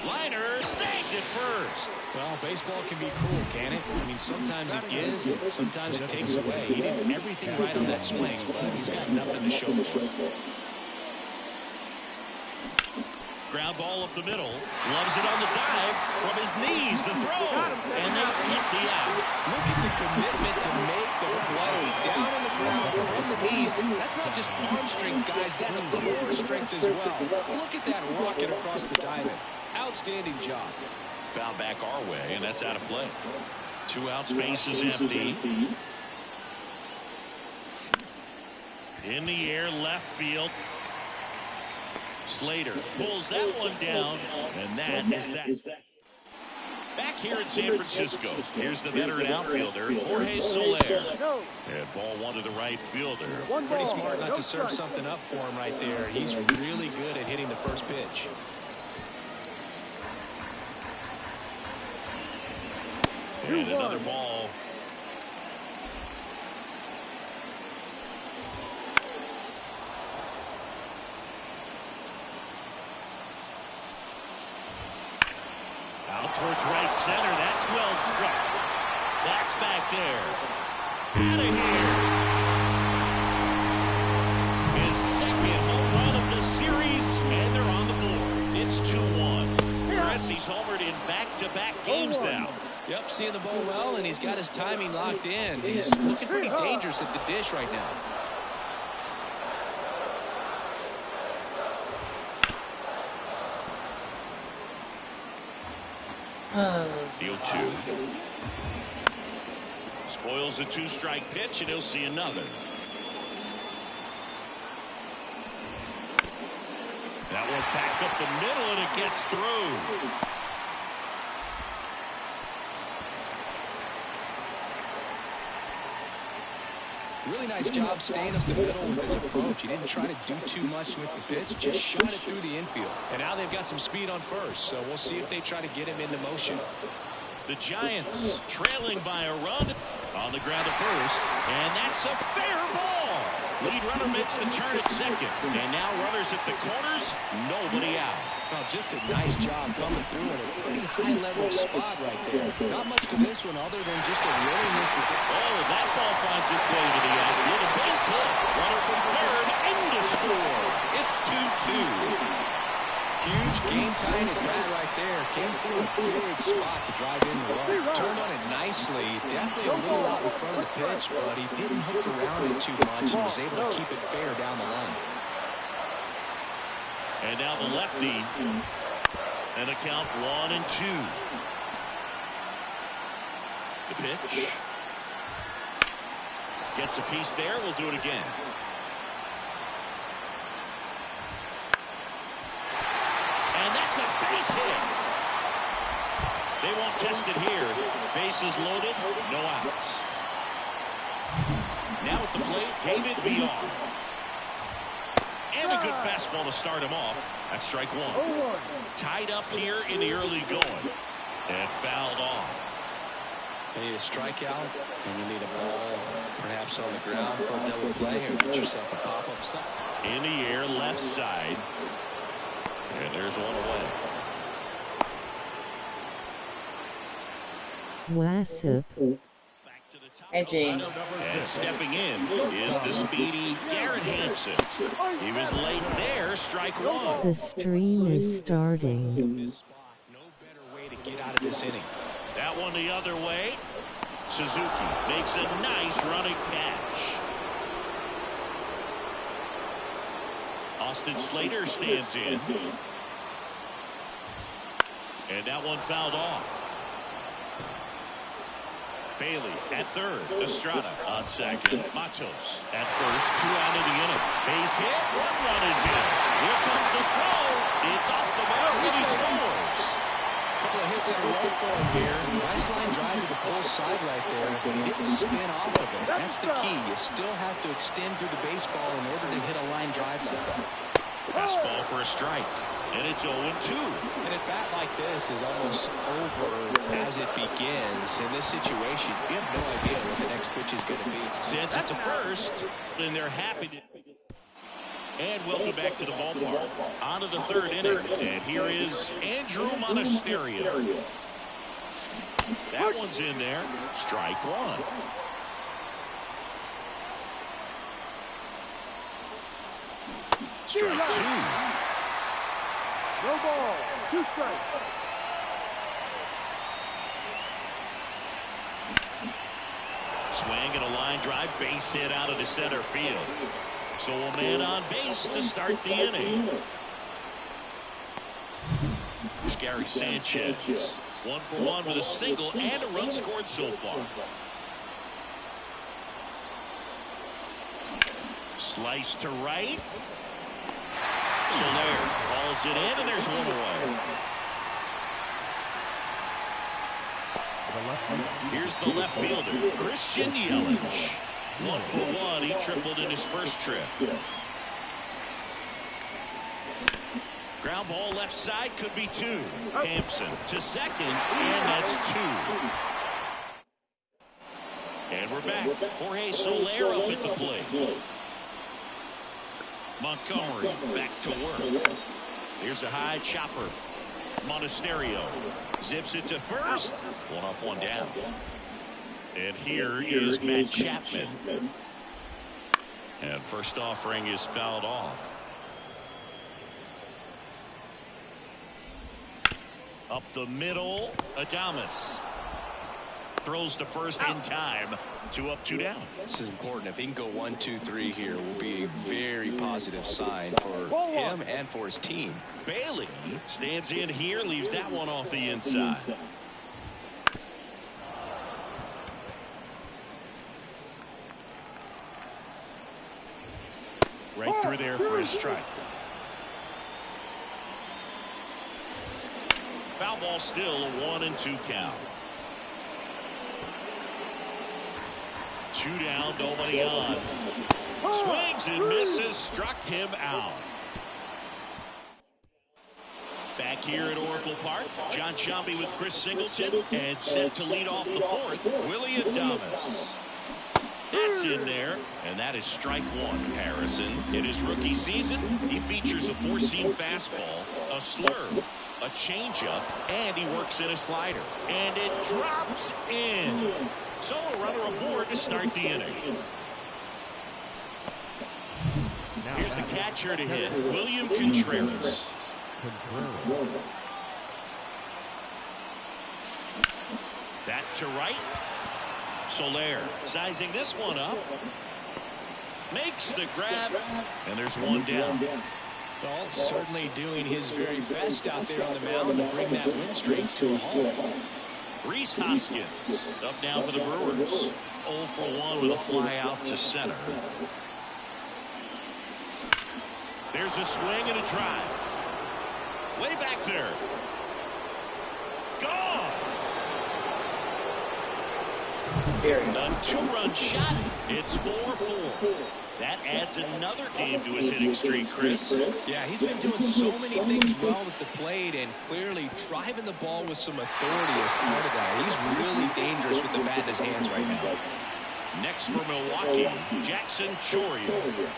Liner saved it first. Well, baseball can be cruel, can it? I mean, sometimes it gives, and sometimes it takes away. He did everything right on that swing, but he's got nothing to show for it. Ground ball up the middle. Loves it on the dive. From his knees, the throw. And they get the out. Look at the commitment to make the play. Down on the ground from the knees. That's not just arm strength, guys. That's core strength as well. Look at that rocket across the diamond. Outstanding job. Foul back our way, and that's out of play. 2 outs, base is empty. In the air, left field. Slater pulls that one down, and that is that. Back here in San Francisco, here's the veteran outfielder, Jorge Soler. And ball 1 to the right fielder. Pretty smart not to serve something up for him right there. He's really good at hitting the first pitch. And another ball. Out towards right center. That's well struck. That's back there. Out of here. His second home run of the series, and they're on the board. It's 2-1. Cressy's homered in back-to-back games now. Yep, seeing the ball well, and he's got his timing locked in. He's looking pretty dangerous at the dish right now. The 0-2. Spoils the 2-strike pitch, and he'll see another. That one back up the middle, and it gets through. Really really nice job staying up the middle with his approach. He didn't try to do too much with the pitch, just shot it through the infield. And now they've got some speed on first, so we'll see if they try to get him into motion. The Giants trailing by a run on the ground at first, and that's a fair ball. Lead runner makes the turn at second, and now runners at the corners, nobody out. Well, just a nice job coming through in a pretty high-level spot right there. Not much to this one other than just a willingness to get... Oh, that ball finds its way to the outfield. A base hit. Runner from third, in to score. It's 2-2. Huge game-tying at bat right there. Came through a big spot to drive in the run. Turned on it nicely. Definitely a little out in front of the pitch, but he didn't hook around it too much and was able to keep it fair down the line. And now the lefty. And a count 1-2. The pitch. Gets a piece there. We'll do it again. A base hit. They won't test it here. Bases loaded, no outs. Now at the plate, David Villar. And a good fastball to start him off. That's strike one. Tied up here in the early going. And fouled off. You need a strikeout, and you need a ball perhaps on the ground for a double play, or get yourself a pop-up side. In the air, left side. And there's one away. Wassup. And James. And stepping in is the speedy Garrett Hampson. He was late there, strike one. The stream is starting. This spot, no better way to get out of this inning. That one the other way. Suzuki makes a nice running catch. Austin Slater stands in. And that one fouled off. Bailey at third. Estrada on second. Matos at first. 2 out of the inning. Base hit. 1 run is in. Here comes the throw. It's off the mark and he scores. Couple of hits in a row for him here. Nice line drive to the pull side right there, but he didn't spin off of it. That's the key. You still have to extend through the baseball in order to hit a line drive like that. Fastball for a strike. And it's 0-2. And a bat like this is almost over as it begins. In this situation, you have no idea what the next pitch is going to be. Sends it to first, and they're happy to... And welcome back to the ballpark. On to the third inning. And here is Andrew Monasterio. That one's in there. Strike one. Strike two. No ball. 2 strikes. Swing and a line drive, base hit out of the center field. So a man on base to start the inning. Here's Gary Sanchez. 1 for 1 with a single and a run scored so far. Slice to right. Soler hauls it in, and there's one away. Here's the left fielder, Christian Yelich. 1 for 1. He tripled in his first trip. Ground ball left side, could be 2. Hampson to second, and that's 2. And we're back. Jorge Soler up at the plate. Montgomery back to work. Here's a high chopper. Monasterio zips it to first. 1 up, 1 down. And here is Matt Chapman. And first offering is fouled off. Up the middle, Adames throws to first in time. 2 up, 2 down. This is important. If he can go 1, 2, 3 here, will be a very positive sign for him and for his team. Bailey stands in here, leaves that one off the inside. Right through there for a strike. Foul ball still, a 1-2 count. 2 down, nobody on. Swings and misses, struck him out. Back here at Oracle Park, John Sciambi with Chris Singleton, and set to lead off the 4th, Willy Adames. That's in there, and that is strike 1. Harrison, in his rookie season, he features a 4-seam fastball, a slurve, a changeup, and he works in a slider. And it drops in. So a runner aboard to start the inning. Here's the catcher to hit, William Contreras. That to right. Soler sizing this one up. Makes the grab. And there's 1 down. Well, certainly doing his very best out there on the mound to bring that win streak to a halt. Rhys Hoskins up now for the Brewers. 0 for 1 with a fly out to center. There's a swing and a drive. Way back there. Gone. A 2-run shot. It's 4-4. That adds another game to his hitting streak, Chris. Yeah, he's been doing so many things well at the plate and clearly driving the ball with some authority as part of that. He's really dangerous with the bat in his hands right now. Next for Milwaukee, Jackson Chourio.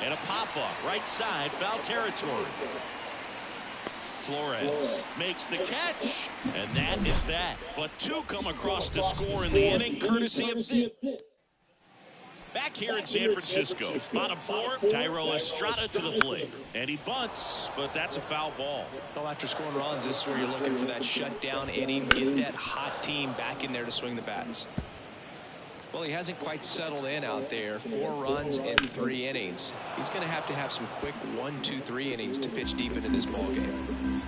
And a pop-up, right side, foul territory. Flores makes the catch, and that is that. But 2 come across to score in the inning, courtesy of Zip. Back here in San Francisco, bottom 4, Thairo Estrada to the plate. And he bunts, but that's a foul ball. Well, after scoring runs, this is where you're looking for that shutdown inning, get that hot team back in there to swing the bats. Well, he hasn't quite settled in out there. 4 runs in 3 innings. He's going to have some quick 1, 2, 3 innings to pitch deep into this ball game.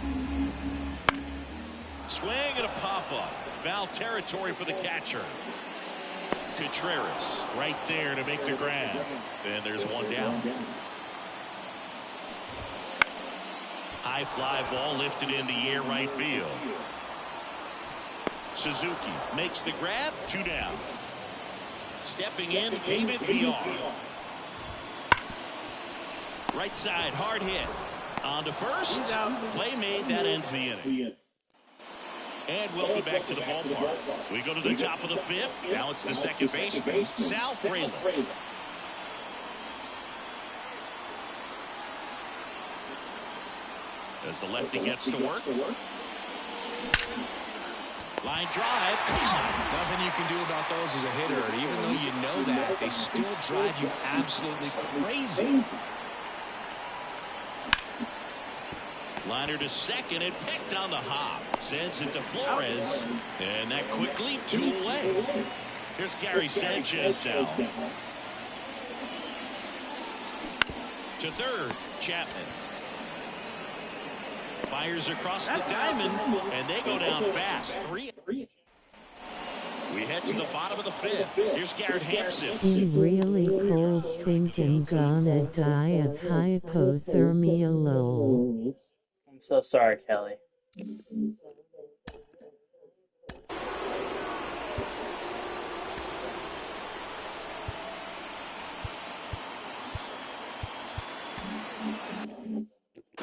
Swing and a pop-up. Foul territory for the catcher. Contreras right there to make the grab. And there's 1 down. High fly ball lifted in the air right field. Suzuki makes the grab. 2 down. Stepping in, David Villar. Right side, hard hit. On to first. Play made, that ends the inning. And welcome back to the ballpark. We go to the top of the 5th. Now it's the second baseman, Sal Frelick. As the lefty gets to work. Line drive. Nothing you can do about those as a hitter. Even though you know that, they still drive you absolutely crazy. Liner to second and picked on the hop. Sends it to Flores. And that quickly 2 away. Here's Gary Sanchez now. To third, Chapman. Fires across the diamond, and they go down fast. 3. We head to the bottom of the 5th. Here's Garrett Hampson. He really cold thinking gonna die of hypothermia lol. I'm so sorry, Kelly.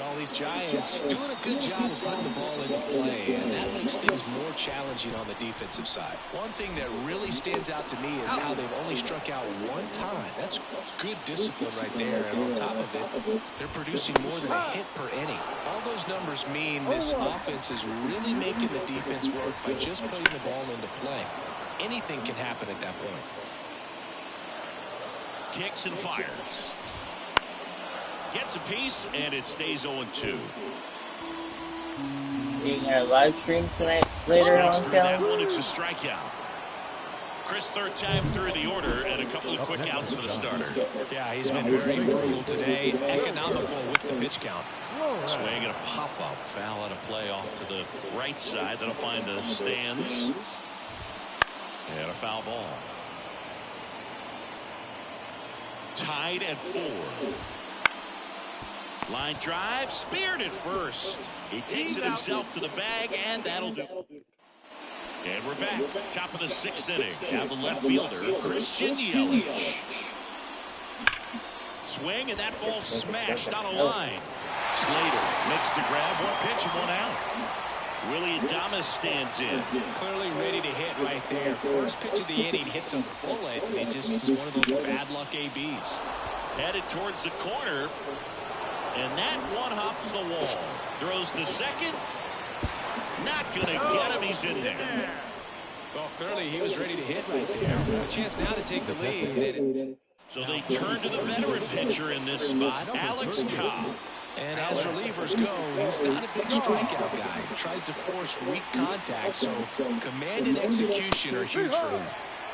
All these Giants doing a good job of putting the ball into play, and that makes things more challenging on the defensive side. One thing that really stands out to me is how they've only struck out 1 time. That's good discipline right there, and on top of it, they're producing more than a hit per inning. All those numbers mean this offense is really making the defense work by just putting the ball into play. Anything can happen at that point. Kicks and fires. Gets a piece, and it stays 0-2. Being a live stream tonight, later on, that one, it's a strikeout. Chris, 3rd time through the order, and a couple of quick outs for the starter. Yeah, he's been very frugal today, economical with the pitch count. Swing and a pop-up. Foul out of play off to the right side. That'll find the stands. And a foul ball. Tied at 4. Line drive, speared at first. He takes it himself to the bag, and that'll do. And we're back. Top of the 6th inning. Now the left fielder, Christian Yelich. Swing, and that ball smashed on a line. Slater makes the grab. 1 pitch and 1 out. Willie Adames stands in. Clearly ready to hit right there. First pitch of the inning hits a bullet. It just is one of those bad luck ABs. Headed towards the corner. And that one hops the wall. Throws to second. Not going to get him. He's in there. Well, clearly he was ready to hit right there. A chance now to take the lead. So they turn to the veteran pitcher in this spot, Alex Cobb. And as relievers go, he's not a big strikeout guy. He tries to force weak contact, so command and execution are huge for him.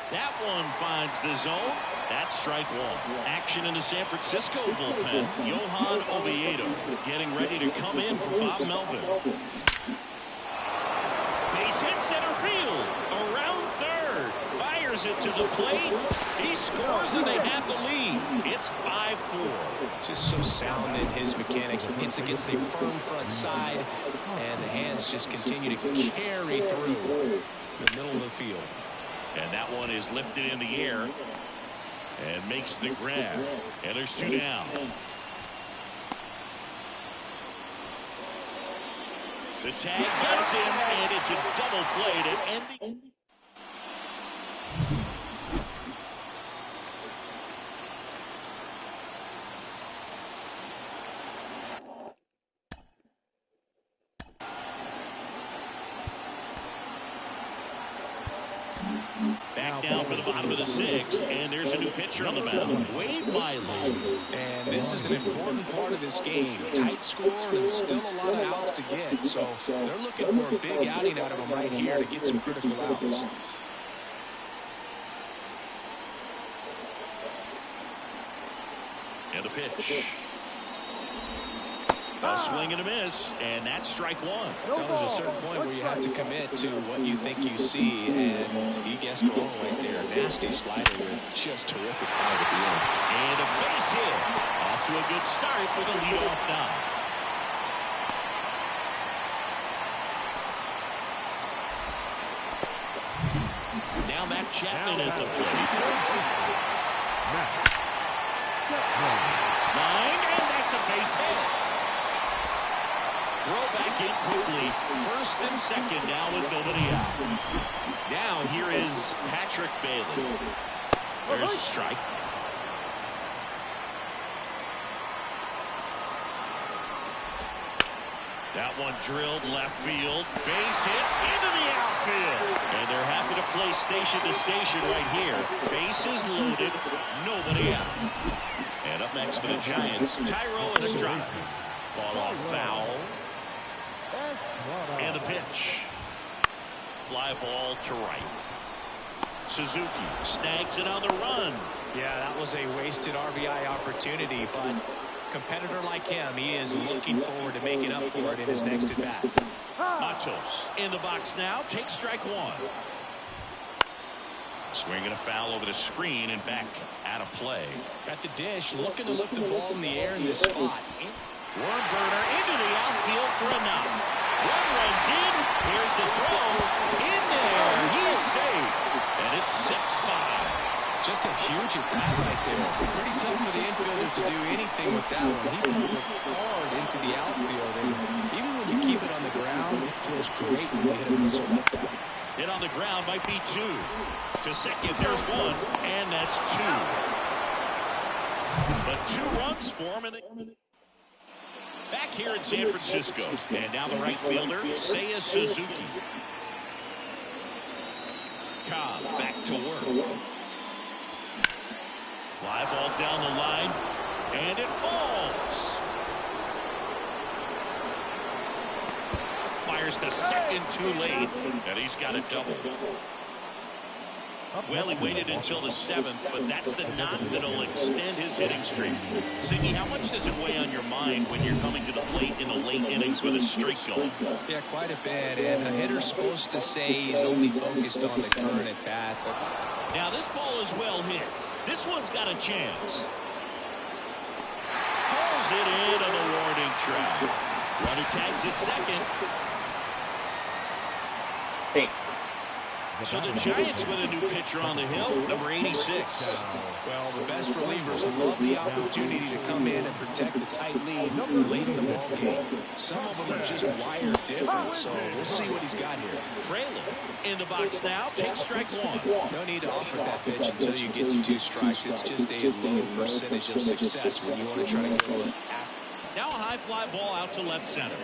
That one finds the zone. That's strike 1. Action in the San Francisco bullpen. Johan Oviedo getting ready to come in for Bob Melvin. Base hit center field. Around third. Fires it to the plate. He scores and they have the lead. It's 5-4. Just so sound in his mechanics. Hits against a firm front side. And the hands just continue to carry through the middle of the field. And that one is lifted in the air and makes the grab. And there's 2 down. The tag gets in, and it's a double play to end the... Back down for the bottom of the 6th, and there's a new pitcher on the mound, Wade Miley. And this is an important part of this game. Tight score and still a lot of outs to get. So they're looking for a big outing out of him right here to get some critical outs. And the pitch. A swing and a miss, and that's strike 1. Now, there's a certain point where you have to commit to what you think you see, and he guessed wrong right there. Nasty slider with just terrific fight at the end. And a base hit. Off to a good start with a leadoff dive. Now Matt Chapman at the plate. Line, and that's a base hit. Throw back in quickly. First and second now with nobody out. Now here is Patrick Bailey. There's a strike. That one drilled left field. Base hit into the outfield. And they're happy to play station to station right here. Bases loaded. Nobody out. And up next for the Giants, Thairo Estrada. Fought off foul. And the pitch. Fly ball to right. Suzuki snags it on the run. Yeah, that was a wasted RBI opportunity, but competitor like him, he is looking forward to making up for it in his next at-bat. Matos in the box now. Takes strike 1. Swinging a foul over the screen and back out of play. At the dish, looking to lift the ball in the air in this spot. Word burner into the outfield for a knock. One runs in. Here's the throw. In there. He's safe. And it's 6-5. Just a huge at-bat right there. Pretty tough for the infielder to do anything with that one. He pulled it hard into the outfield. And even when you keep it on the ground, it feels great when you hit a missile like that. Hit on the ground might be 2. To second, there's 1. And that's 2. But 2 runs for him. Back here in San Francisco. And now the right fielder, Seiya Suzuki. Cobb back to work. Fly ball down the line. And it falls. Fires to second too late. And he's got a double. Well, he waited until the 7th, but that's the knock that'll extend his hitting streak. Siggy, how much does it weigh on your mind when you're coming to the plate in the late innings with a streak going? Yeah, quite a bit. And a hitter's supposed to say he's only focused on the current at bat. But now this ball is well hit. This one's got a chance. Pulls it in on the warning track. Runner tags at second. Hey. So the Giants with a new pitcher on the hill, number 86. Well, the best relievers love the opportunity to come in and protect the tight lead late in the ball game. Some of them are just wired different, so we'll see what he's got here. Fraley in the box now, takes strike one. No need to offer that pitch until you get to 2 strikes. It's just a low percentage of success when you want to try to go Now a high fly ball out to left center.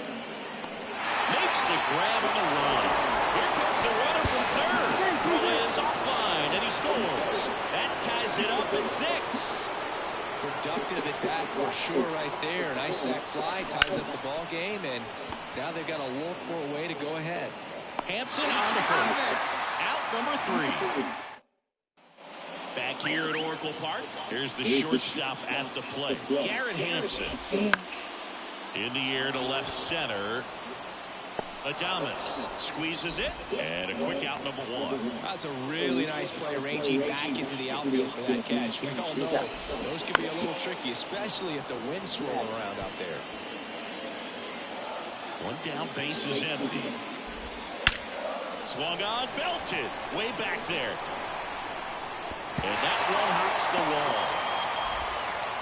Makes the grab on the run. Here comes the runner from third. Throw is offline, and he scores. That ties it up at 6. Productive at bat for sure right there. Nice sac fly, ties up the ball game, and now they've got to look for a way to go ahead. Hampson on the first. Out number 3. Back here at Oracle Park, here's the shortstop at the plate. Garrett Hampson. In the air to left center. Adames squeezes it, and a quick out number 1. That's a really nice play, ranging back into the outfield for that catch. We all know those can be a little tricky, especially if the wind's swirling around out there. One down, base is empty. Swung on, belted, way back there. And that one hops the wall.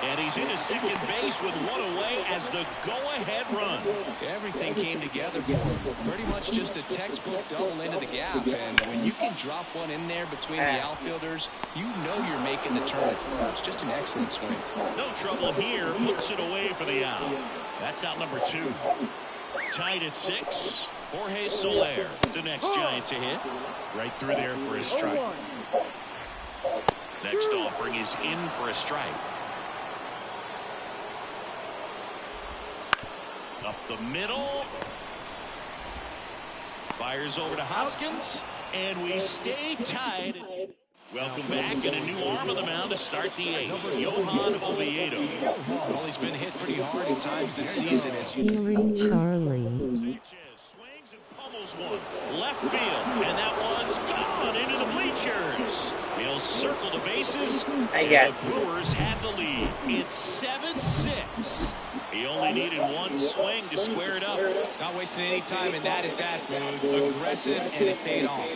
And he's into second base with one away as the go-ahead run. Everything came together for him. Pretty much just a textbook double into the gap. And when you can drop one in there between the outfielders, you know you're making the turn at first. Just an excellent swing. No trouble here. Puts it away for the out. That's out number 2. Tied at 6. Jorge Soler, the next Giant to hit. Right through there for his strike. Next offering is in for a strike. Up the middle. Fires over to Hoskins. And we stay tied. Welcome back, and a new arm of the mound to start the 8th. Johan Oviedo. Well, he's been hit pretty hard at times this season. Hearing Charlie. Sanchez swings and pummels one. Left field. And that one's gone into the bleachers. He'll circle the bases. And the Brewers have the lead. It's 7-6. He only needed one swing to square it up. Not wasting any time in that at-bat mode. Aggressive, and it paid off.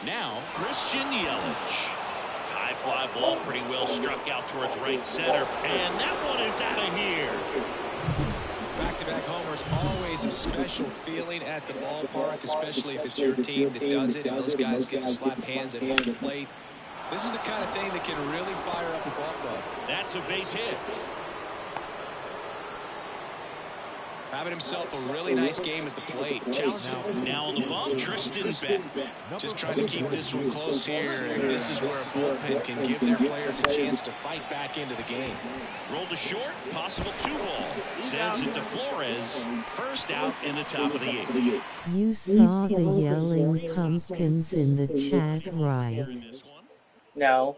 Now, Christian Yelich. High fly ball pretty well struck out towards right center. And that one is out of here. Back-to-back homers, always a special feeling at the ballpark, especially if it's your team that does it and those guys get to slap hands at home plate. This is the kind of thing that can really fire up a ball club. That's a base hit. Having himself a really nice game at the plate. Now on the bump, Tristan Beck. Just trying to keep this one close here. And this is where a bullpen can give their players a chance to fight back into the game. Rolled to short, possible 2-ball. Sends it to Flores. First out in the top of the 8th. You saw the yelling pumpkins in the chat, right? No.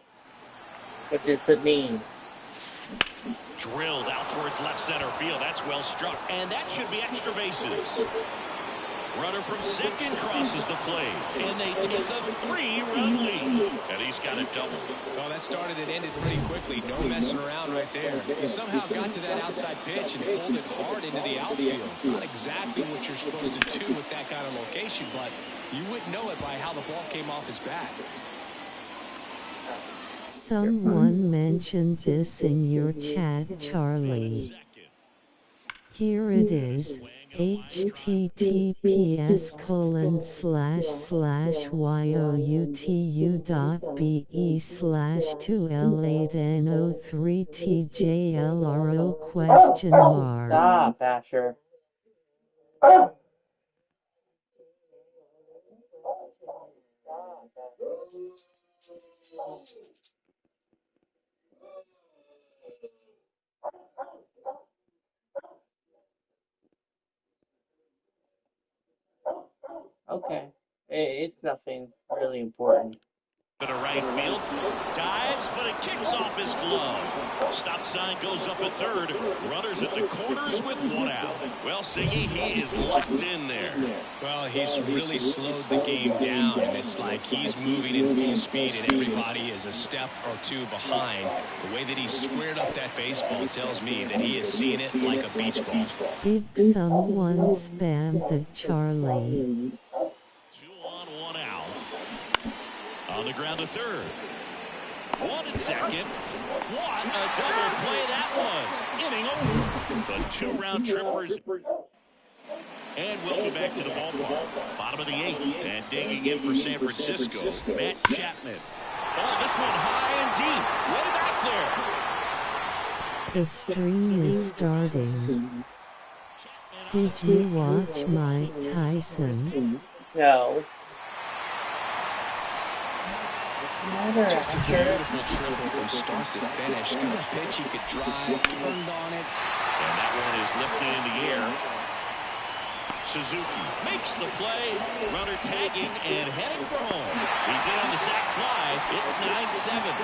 What does it mean? Drilled out towards left center field. That's well struck. And that should be extra bases. Runner from second crosses the plate. And they take a 3-run lead. And he's got a double. Well, that started and ended pretty quickly. No messing around right there. He somehow got to that outside pitch and pulled it hard into the outfield. Not exactly what you're supposed to do with that kind of location, but you wouldn't know it by how the ball came off his bat. Someone mentioned this in your chat, Charlie. Here it is. https://youtu.be/2L8N03TJLRO ? Stop, Asher. Okay. It's nothing really important. To right field. Dives, but it kicks off his glove. Stop sign goes up at third. Runners at the corners with 1 out. Well, Siggy, he is locked in there. Well, he's really slowed the game down, and it's like he's moving in full speed, and everybody is a step or 2 behind. The way that he squared up that baseball tells me that he is seeing it like a beach ball. Did someone spam the Charlie? 2 on, 1 out. On the ground to third. 1 and 2nd. What a double play that was. Inning over. But 2 round trippers. And welcome back to the ballpark. Bottom of the 8th. And digging in for San Francisco, Matt Chapman. Oh, this one high and deep. Way back there. The stream is starting. Did you watch Mike Tyson? No. Just a beautiful triple from start to finish. Got a pitch he could drive, turned on it. And that one is lifted in the air. Suzuki makes the play. Runner tagging and heading for home. He's in on the sac fly. It's 9-7.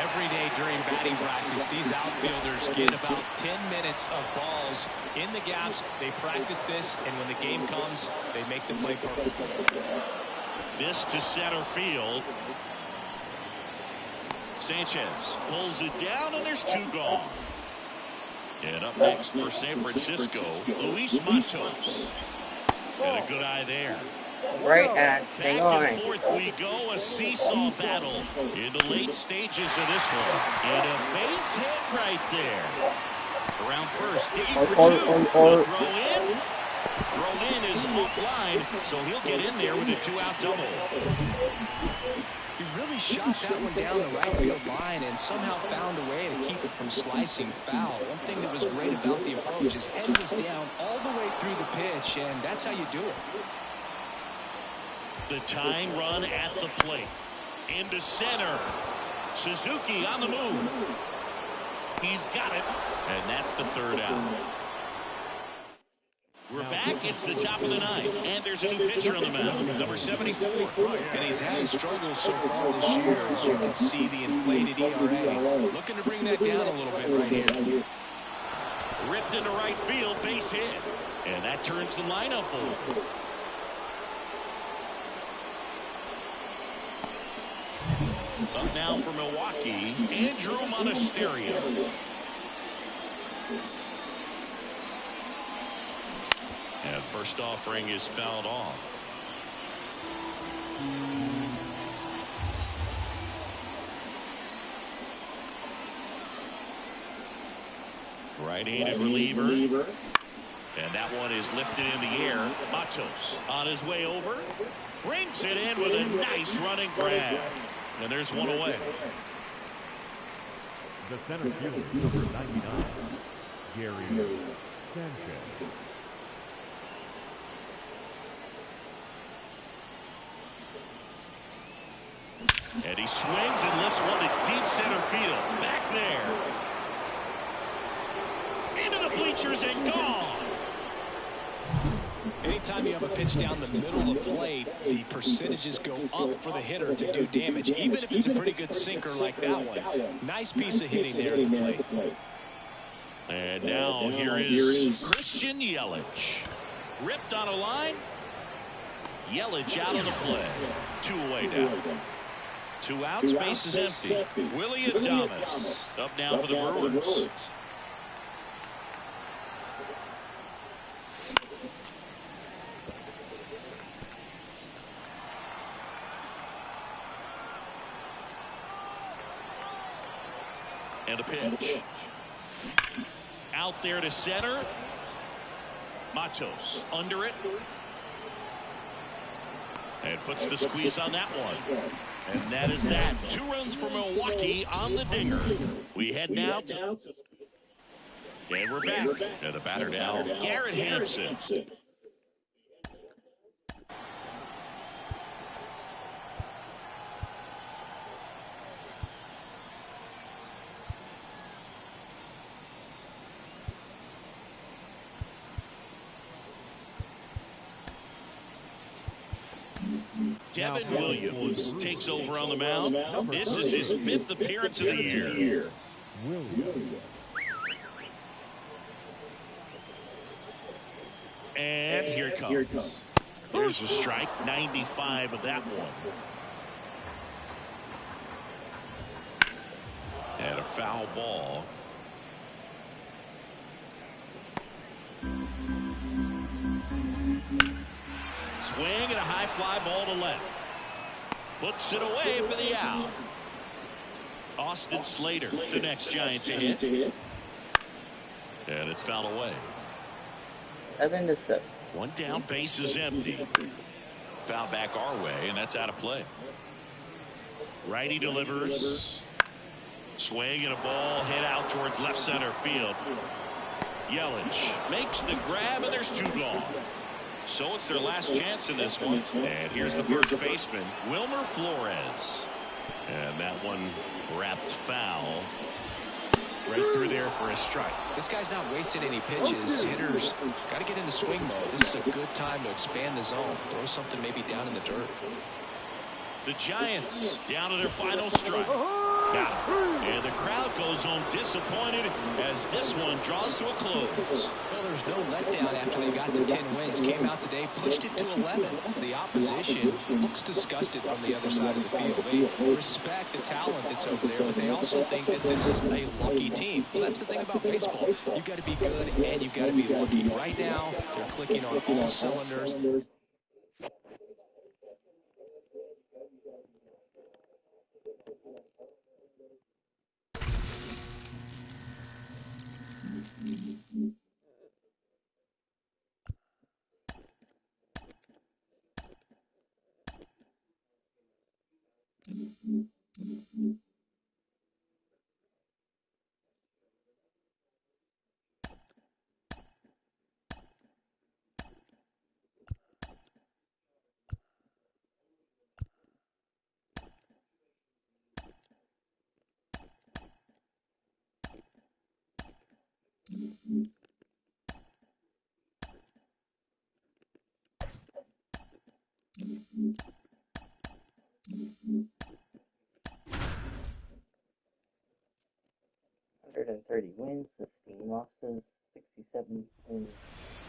Every day during batting practice, these outfielders get about 10 minutes of balls in the gaps. They practice this, and when the game comes, they make the play perfectly. This to center field. Sanchez pulls it down, and there's 2 gone. And up next for San Francisco, Luis Matos. And a good eye there. Right at the Back line. and forth we go, a seesaw battle in the late stages of this one. And a base hit right there. Around first, digging for 2. Throw in. Throw in is offline, so he'll get in there with a 2-out double. He really shot that one down the right field line and somehow found a way to keep it from slicing foul. One thing that was great about the approach, his head was down all the way through the pitch, and that's how you do it. The tying run at the plate. Into center. Suzuki on the move. He's got it. And that's the 3rd out. We're back. It's the top of the 9th. And there's a new pitcher on the mound. Number 74. And he's had struggles so far this year. As you can see, the inflated ERA. Looking to bring that down a little bit right here. Ripped into right field. Base hit. And that turns the lineup over. Up now for Milwaukee, Andrew Monasterio. And first offering is fouled off. Right-handed reliever. And that one is lifted in the air. Matos on his way over. Brings it in with a nice running grab. And there's one away. The center fielder, number 99, Gary Sanchez. And he swings and lifts one to deep center field. Back there. Into the bleachers and gone. Anytime you have a pitch down the middle of the plate, the percentages go up for the hitter to do damage, even if it's a pretty good sinker like that one. Nice piece of hitting there at the plate. And now here is Christian Yelich. Ripped on a line. Yelich out of the play. 2 away now. 2 outs, base is empty. Willie Adames up now for the Brewers. And a pitch. Out there to center. Matos under it. And puts the squeeze on that one. And that is that. 2 runs for Milwaukee on the dinger. We head now to... And we're back. And the batter now, Garrett Hampson. Devin Williams takes over on the mound. This is his 5th appearance of the year. And here it comes. There's a strike, 95 of that one. And a foul ball. Swing and a high fly ball to left. Puts it away for the out. Austin Slater, the next Giant to hit. And it's fouled away. 7-7. One down, base is empty. Foul back our way, and that's out of play. Righty delivers. Swing and a ball hit out towards left center field. Yelich makes the grab, and there's 2 gone. So it's their last chance in this one. And here's the first baseman, Wilmer Flores. And that one wrapped foul. Right through there for a strike. This guy's not wasting any pitches. Hitters got to get into swing mode. This is a good time to expand the zone. Throw something maybe down in the dirt. The Giants down to their final strike. Got him. And the crowd goes home disappointed as this one draws to a close. Well, there's no letdown after they got to 10 wins. Came out today, pushed it to 11. The opposition looks disgusted from the other side of the field. They respect the talent that's over there, but they also think that this is a lucky team. Well, that's the thing about baseball. You've got to be good and you've got to be lucky. Right now, they're clicking on all cylinders. Wins, 15 losses, 67 wins,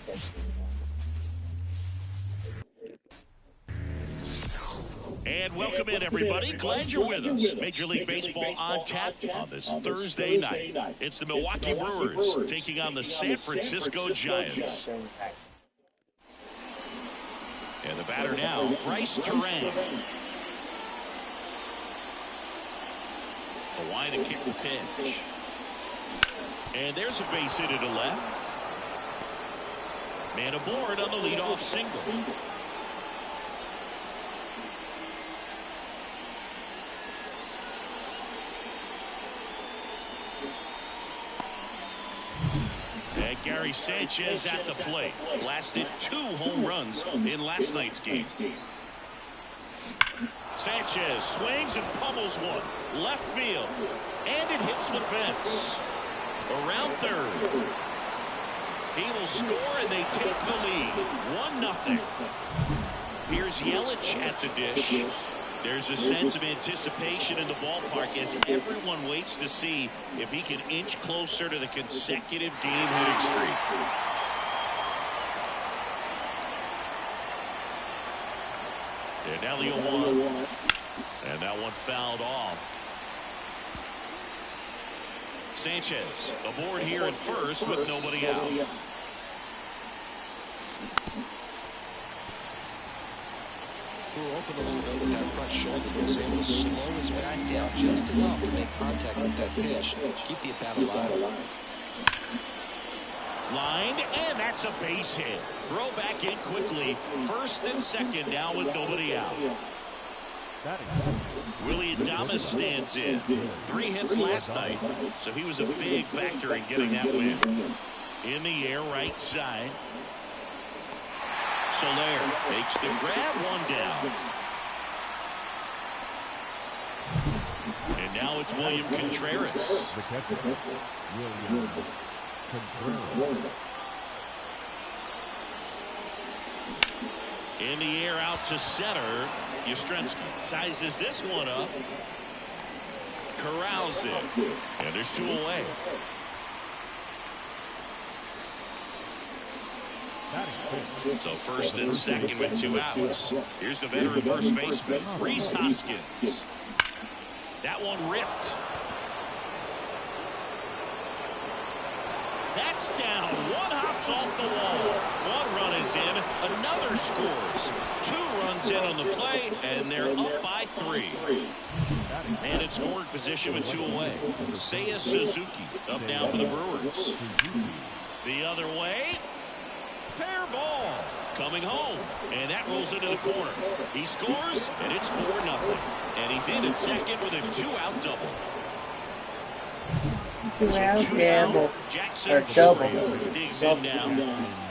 17 losses. And welcome in, everybody. Glad you're with us. Major League Baseball on tap on this Thursday night. It's the Milwaukee Brewers taking on the San Francisco Giants. And the batter now, Bryce Terang. A line to kick the pitch. And there's a base hit to the left. Man aboard on the leadoff single. And Gary Sanchez at the plate. Blasted 2 home runs in last night's game. Sanchez swings and pummels one. Left field. And it hits the fence. Around third. He will score and they take the lead. 1-0. Here's Yelich at the dish. There's a sense of anticipation in the ballpark as everyone waits to see if he can inch closer to the consecutive game hitting streak. And now the 0-1. And that one fouled off. Sanchez aboard here at first with nobody out. Threw open a little bit with that front shoulder. He was able to slow his back down just enough to make contact with that pitch. Keep the at-bat alive. Lined, and that's a base hit. Throw back in quickly. First and second now with nobody out. Willie Adames stands in. 3 hits last night, so he was a big factor in getting that win. In the air, right side. Soler makes the grab, 1 down. And now it's William Contreras. The catcher, William Contreras. In the air out to center. Yastrzemski sizes this one up. Corrals it. And there's 2 away. So first and second with 2 outs. Here's the veteran first baseman, Rhys Hoskins. That one ripped. That's down. One hops off the wall. One run is in. Another scores. 2 runs in on the play, and they're up by 3. And in scoring position with 2 away. Seiya Suzuki up now for the Brewers. The other way. Fair ball. Coming home. And that rolls into the corner. He scores, and it's 4-0. And he's in at second with a 2-out double. 2-out double. Jackson Or double. digs in now.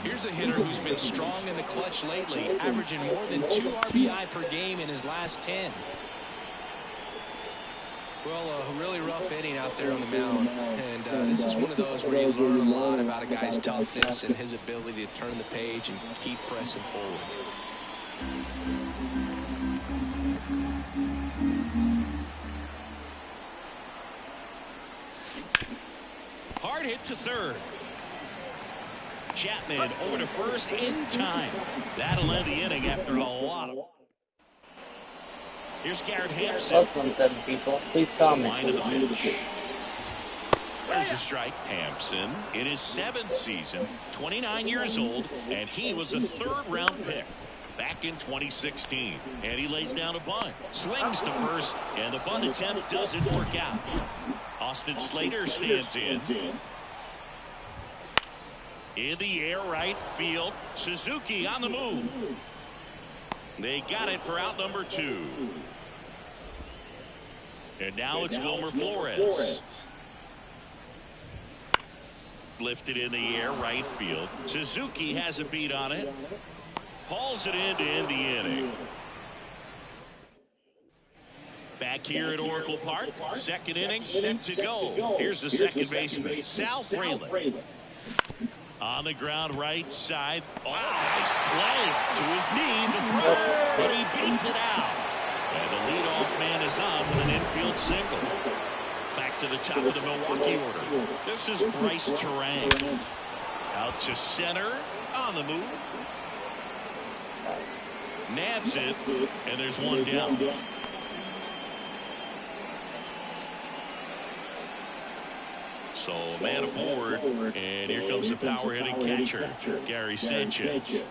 Here's a hitter who's been strong in the clutch lately, averaging more than 2 RBI per game in his last 10. Well, a really rough inning out there on the mound, and this is one of those where you learn a lot about a guy's toughness and his ability to turn the page and keep pressing forward. Hard hit to third. Chapman over to first in time. That'll end the inning after a lot of... Here's Garrett Hampson. Welcome, 7 people. Please comment. Line of the pitch. There's a strike. Hampson in his 7th season, 29 years old, and he was a 3rd-round pick back in 2016. And he lays down a bunt, slings to first, and the bunt attempt doesn't work out. Austin Slater stands in. In the air, right field. Suzuki on the move. They got it for out number 2. And now it's Wilmer Flores. Lifted in the air, right field. Suzuki has a beat on it. Hauls it in to end the inning. Back here at Oracle Park, 2nd inning set to go. Here's the second baseman, Sal Frelick. On the ground, right side. Oh, nice play to his knee, the throw, but he beats it out. And the leadoff man is on with an infield single. Back to the top of the Milwaukee order. This is Bryce Terang. Out to center, on the move. Nabs it, and there's one down. So man aboard, and here comes the power-hitting catcher, Gary Sanchez.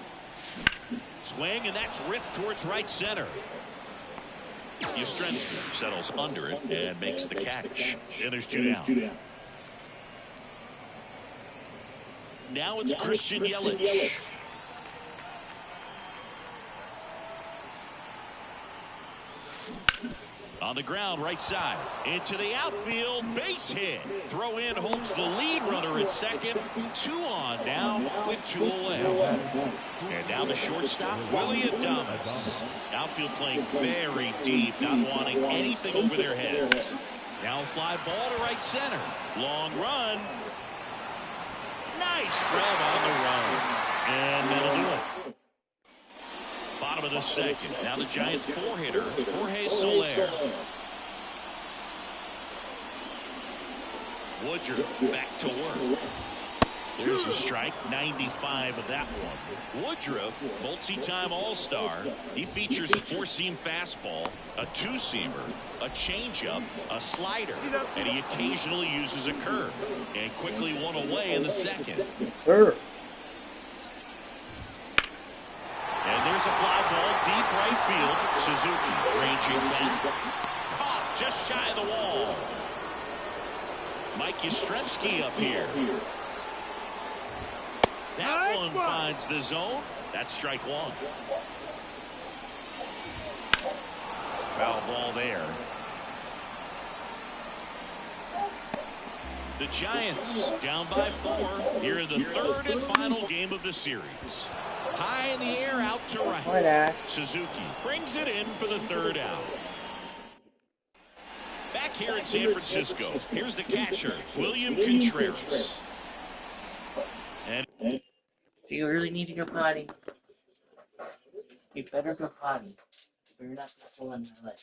Swing, and that's ripped towards right center. Yastrzemski settles under it and makes the catch. And there's 2 down. Now it's Christian Yelich. On the ground, right side. Into the outfield, base hit. Throw in holds the lead runner at second. 2 on now with 2 away. And now the shortstop, Willie Adames. Outfield playing very deep, not wanting anything over their heads. Now a fly ball to right center. Long run. Nice grab on the run. And that'll do it. Bottom of the 2nd. Now the Giants 4-hitter, Jorge Soler. Woodruff back to work. There's a strike, 95 of that one. Woodruff, multi-time All-Star. He features a 4-seam fastball, a 2-seamer, a changeup, a slider, and he occasionally uses a curve. And quickly 1 away in the 2nd. Sir. And there's a fly ball deep right field. Suzuki ranging back. Caught just shy of the wall. Mike Yastrzemski up here. That one finds the zone. That's strike 1. Foul ball there. The Giants down by 4 here in the 3rd and final game of the series. High in the air, out to right. Suzuki brings it in for the 3rd out. Back here in San Francisco, here's the catcher, William Contreras. And Do you really need to go potty? You better go potty. Or you're not pulling my leg.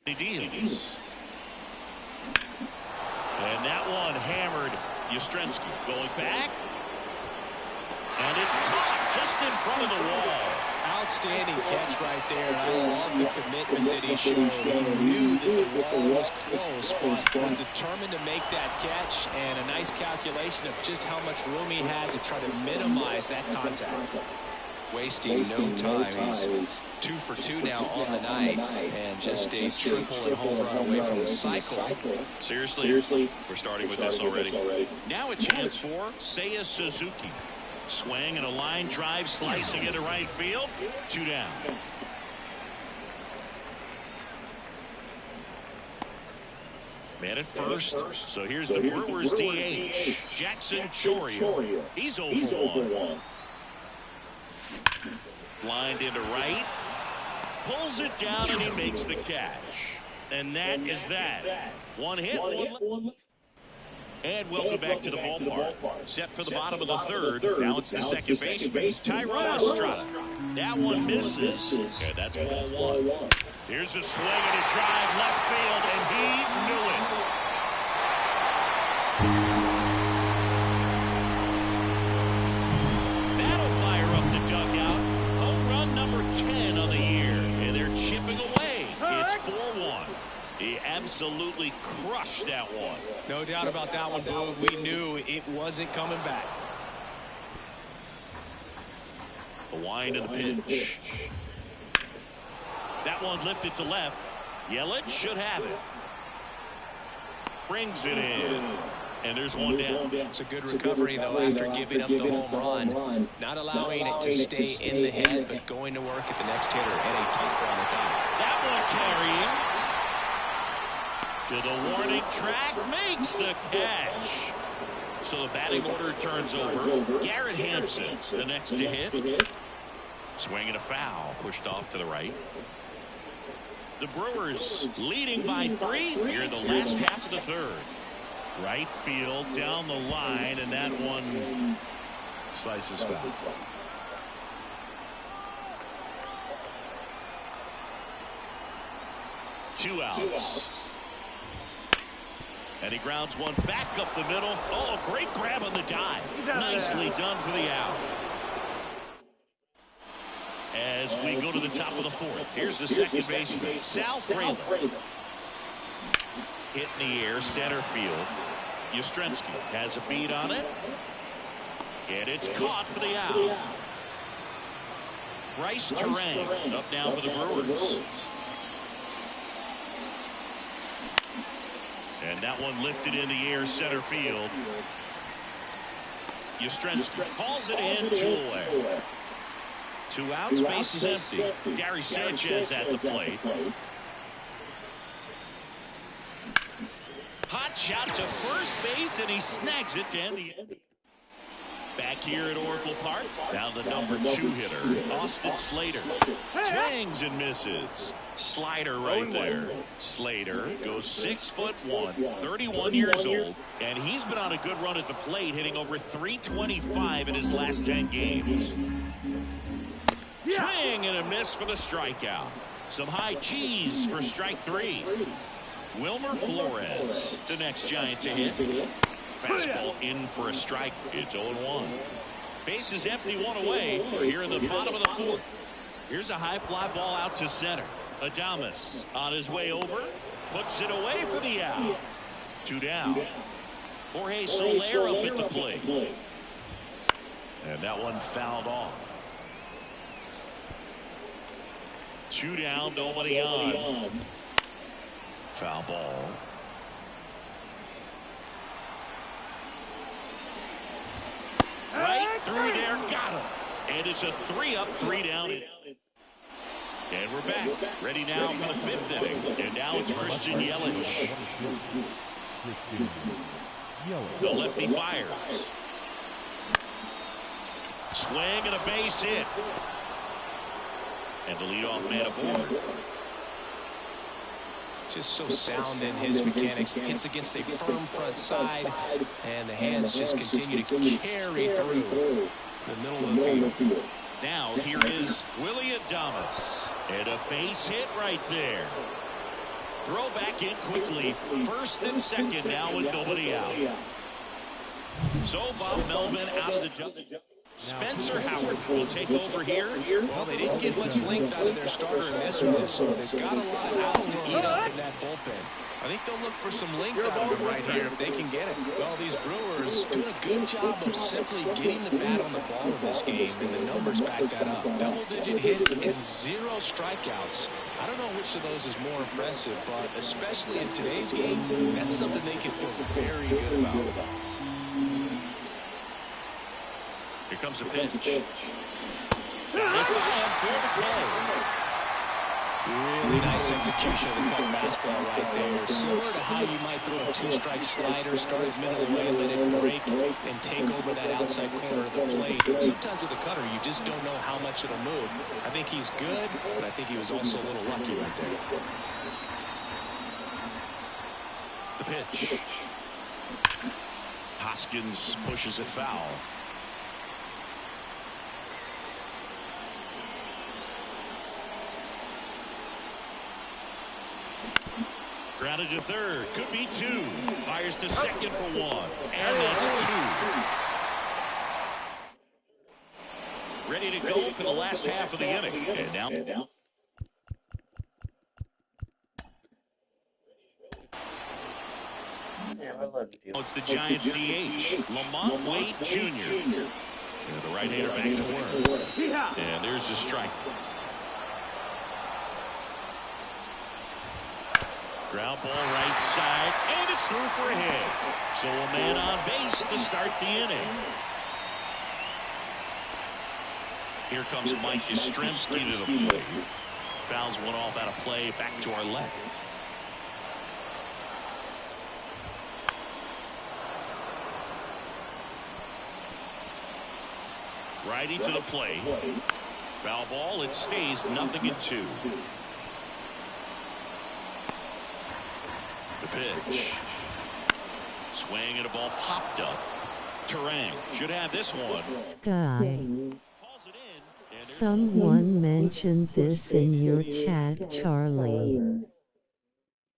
He deals. And that one hammered. Yastrzemski going back. And it's caught just in front of the wall. Outstanding catch right there. And I love the commitment that he showed. He knew that the wall was close, but was determined to make that catch. And a nice calculation of just how much room he had to try to minimize that contact. Wasting no time. He's 2 for 2 now on the night, and just a triple and home run away from the cycle. Seriously, we're starting with this already. Now a chance for Seiya Suzuki. Swing and a line drive, slicing into right field. 2 down. Man at first. So here's the Brewers DH, Jackson Chourio. He's 0 for 1. Lined into right. Pulls it down and he makes the catch. And that is that. One hit, one. And welcome back to the ballpark. Set for the bottom of the third. Now it's the second baseman, Thairo Estrada. That one misses. And that's ball 1. Here's a swing and a drive left field, and he knew it. That'll fire up the dugout. Home run number 10 of the year. And they're chipping away. It's 4-1. He absolutely crushed that one. No doubt about that one, Boo. We knew it wasn't coming back. The wind of the pitch. That one lifted to left. Yelich should have it. Brings it in. And there's one down. It's a good recovery, though, after giving up the home run. Not allowing it to stay in the head, but going to work at the next hitter. And a tough one at that. That one carrying. To the warning track, makes the catch. So the batting order turns over. Garrett Hampson, the next to hit. Swinging a foul, pushed off to the right. The Brewers leading by 3 here in the last half of the third. Right field, down the line, and that one slices foul. Two outs. And he grounds one back up the middle. Oh, great grab on the dive. Nicely done for the out. As we go to the top of the fourth, here's the second baseman, Sal Frelick. Hit in the air, center field. Yastrzemski has a beat on it. And it's caught for the out. Bryce Terang up now for the Brewers. And that one lifted in the air, center field. Yastrzemski calls it in, 2 away. 2 outs, base is empty. Gary Sanchez at the plate. Hot shot to first base, and he snags it to end the end. Back here at Oracle Park, down the number 2 hitter, Austin Slater. Swings and misses. Slider right there. Slater goes 6'1", 31 years old, and he's been on a good run at the plate, hitting over .325 in his last 10 games. Swing and a miss for the strikeout. Some high cheese for strike 3. Wilmer Flores, the next Giant to hit. Fastball in for a strike. It's 0-1. Base is empty, 1 away. We're here in the bottom of the fourth. Here's a high fly ball out to center. Adames on his way over. Puts it away for the out. 2 down. Jorge Soler up at the plate. And that one fouled off. 2 down, nobody on. Foul ball. Right through there, got him. And it's a 3-up, 3 down. And we're back. Ready now for the 5th inning. And now it's Christian Yelich. The lefty fires. Swing and a base hit. And the leadoff man aboard. Just so sound in his mechanics. Hits against a firm front side, and the hands just continue to carry through the middle of the field. Now here is Willy Adames. And a base hit right there. Throw back in quickly. First and second now with nobody out. So Bob Melvin out of the jump. Spencer Howard will take over here. Well, they didn't get much length out of their starter in this one, so they've got a lot of outs to eat up in that bullpen. I think they'll look for some length out of him right here if they can get it. Well, these Brewers doing a good job of simply getting the bat on the ball in this game, and the numbers back that up. Double-digit hits and 0 strikeouts. I don't know which of those is more impressive, but especially in today's game, that's something they can feel very good about. Here comes a pitch. Really nice execution of the cut fastball right there. Similar to how you might throw a 2-strike slider, start it middle of the way, let it break, and take over that outside corner of the plate. But sometimes with a cutter, you just don't know how much it'll move. I think he's good, but I think he was also a little lucky right there. The pitch. Hoskins pushes it foul. Grounded to third. Could be 2. Fires to second for 1. And that's 2. Ready to go for the last half of the inning. And now. It's the Giants DH, Lamont Wade Jr. And the right-hander back to work. And there's the strike. Ground ball right side, and it's through for a hit. So a man on base to start the inning. Here comes Mike Yastrzemski to the plate. Fouls one off out of play, back to our left. Righty to the plate. Foul ball, it stays 0-2. The pitch. Swing and a ball popped up. Turang should have this one. Sky. Someone mentioned this in your chat, Charlie.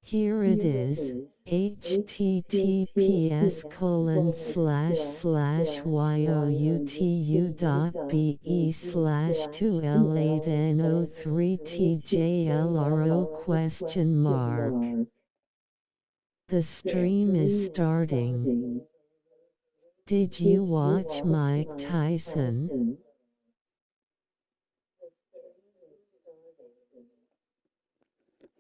Here it is. https://youtu.be/2L8N03TJLRO ? The stream is starting. Did you watch Mike Tyson?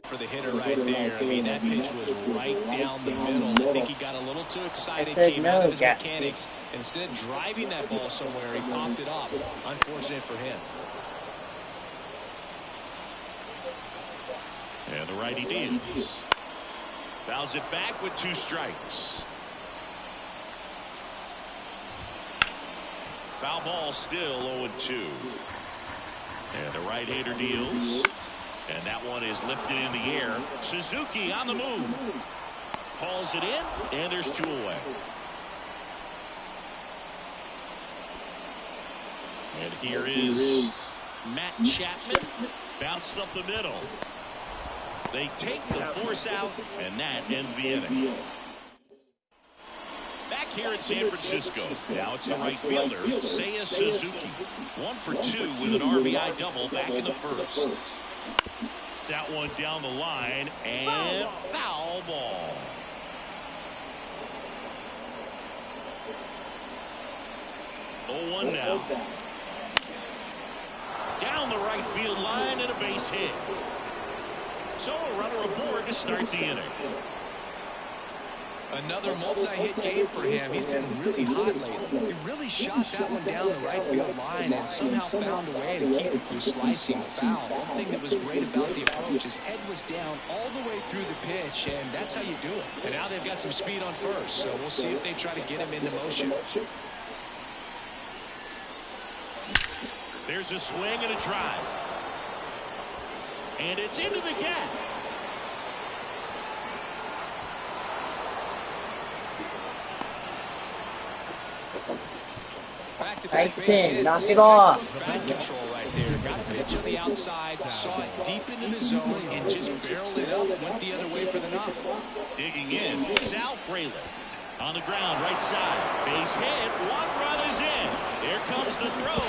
For the hitter right there. I mean, that pitch was right down the middle. I think he got a little too excited, came out of his mechanics. Instead of driving that ball somewhere, he popped it off. Unfortunate for him. And the righty deals. Fouls it back with 2 strikes. Foul ball still 0-2. And the right-hander deals. And that one is lifted in the air. Suzuki on the move. Hauls it in, and there's 2 away. And here is Matt Chapman. Bounced up the middle. They take the force out, and that ends the inning. Back here in San Francisco, now it's the right fielder, Seiya Suzuki. 1 for 2 with an RBI double back in the first. That one down the line, and foul ball. Oh, 1 now. Down the right field line and a base hit. So a runner aboard to start the inning. Another multi-hit game for him. He's been really hot lately. He really shot that one down the right field line and somehow found a way to keep it from slicing the foul. One thing that was great about the approach, his head was down all the way through the pitch, and that's how you do it. And now they've got some speed on first, so we'll see if they try to get him into motion. There's a swing and a drive. And it's into the gap. Tyson, knock it off. Back control right there. Got a pitch on the outside, saw it deep into the zone, and just barreled it up, went the other way for the knock. Digging in, Sal Frelick. On the ground, right side. Base hit. One run is in. There comes the throw.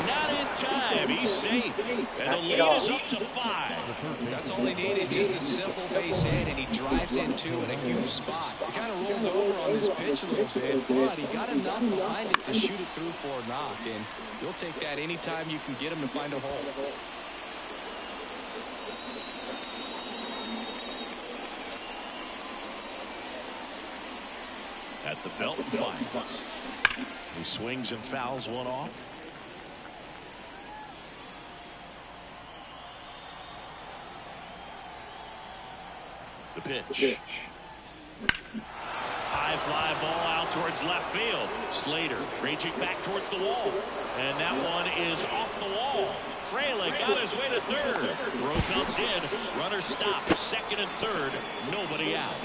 Not in time. He's safe. And the lead is up to 5. That's all he needed, just a simple base hit, and he drives in two in a huge spot. He kind of rolled over on this pitch a little bit, but he got enough behind it to shoot it through for a knock, and you'll take that anytime you can get him to find a hole. At the belt and finds. He swings and fouls one off. The pitch. High fly ball out towards left field. Slater raging back towards the wall. And that one is off the wall. Frelick got his way to third. Throw comes in. Runner stops. Second and third. Nobody out.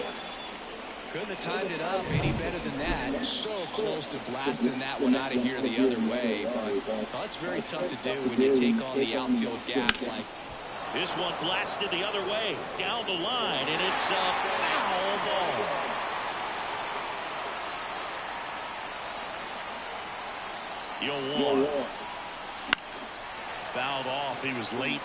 Couldn't have timed it up any better than that. So close to blasting that one out of here the other way. But well, it's very tough to do when you take on the outfield gap like. This one blasted the other way. Down the line, and it's a foul ball. Yo, one. Fouled off. He was late.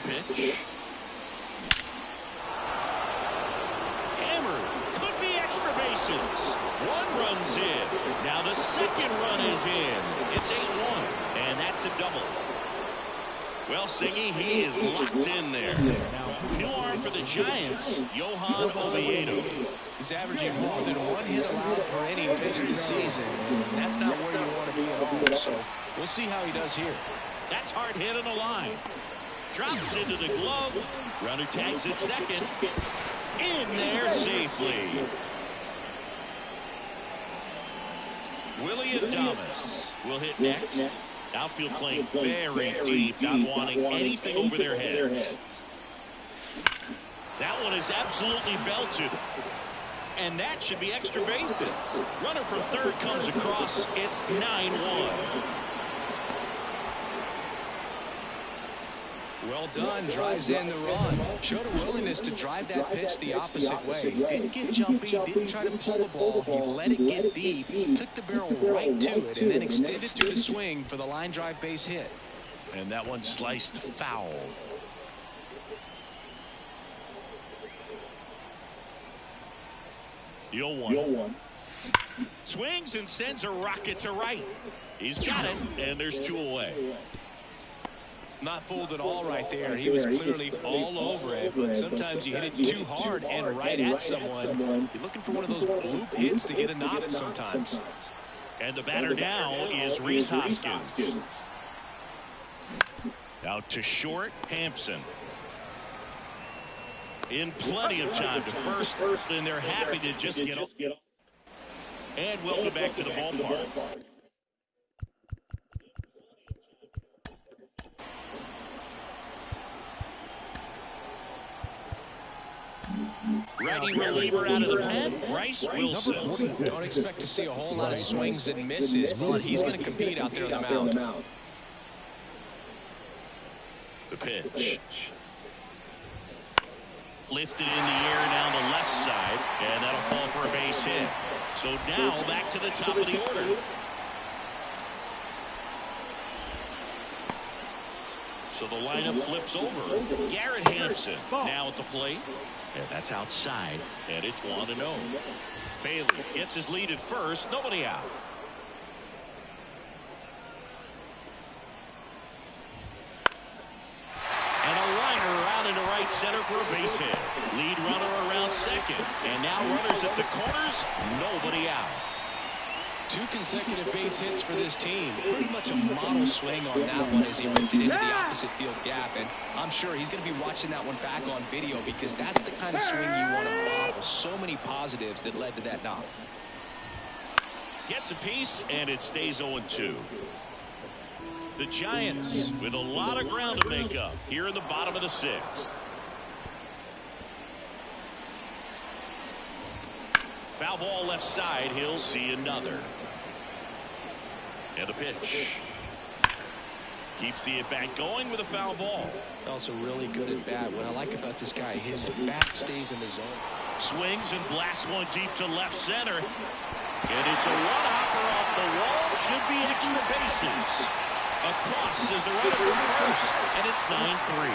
Pitch. Hammered. Could be extra bases. One run's in. Now the second run is in. It's 8-1. And that's a double. Well, Singy, he is locked in there. Now, new arm for the Giants, Johan Oviedo. He's averaging more than one hit allowed per inning pitched this season. And that's not where you want to be at all. So we'll see how he does here. That's hard hit on the line. Drops into the glove. Runner tags at second. In there safely. Willy Adames will hit next. Outfield playing very deep, not wanting anything over their heads. That one is absolutely belted. And that should be extra bases. Runner from third comes across. It's 9-1. Well done, drives in the run. Showed a willingness to drive that pitch the opposite way. Didn't get jumpy, didn't try to pull the ball. He let it get deep, took the barrel right to it, and then extended through the swing for the line drive base hit. And that one sliced foul. The 0-1. Swings and sends a rocket to right. He's got it, and there's two away. Not fooled at all right there. He was clearly all over it, but sometimes you hit it too hard and right at someone. You're looking for one of those bloop hits to get a knock sometimes. And the batter now is Rhys Hoskins. Out to short, Hampson. In plenty of time to first, and they're happy to just get off. And welcome back to the ballpark. Righty reliever out of the pen, Bryce Wilson. Don't expect to see a whole lot of swings and misses, but he's going to compete out there on the mound. The pitch. Lifted in the air down the left side, and that'll fall for a base hit. So now back to the top of the order. So the lineup flips over. Garrett Hampson now at the plate. And that's outside, and it's 1-0. Bailey gets his lead at first. Nobody out. And a liner out into right center for a base hit. Lead runner around second. And now runners at the corners. Nobody out. 2 consecutive base hits for this team. Pretty much a model swing on that one as he ripped it into the opposite field gap. And I'm sure he's going to be watching that one back on video because that's the kind of swing you want to bottle. So many positives that led to that knock. Gets a piece, and it stays 0-2. The Giants with a lot of ground to make up here in the bottom of the 6th. Foul ball left side. He'll see another. And a pitch. Keeps the at-bat going with a foul ball. Also really good at bat. What I like about this guy, his back stays in the zone. Swings and blasts one deep to left center. And it's a one-hopper off the wall. Should be extra bases. Across is the runner from first. And it's 9-3.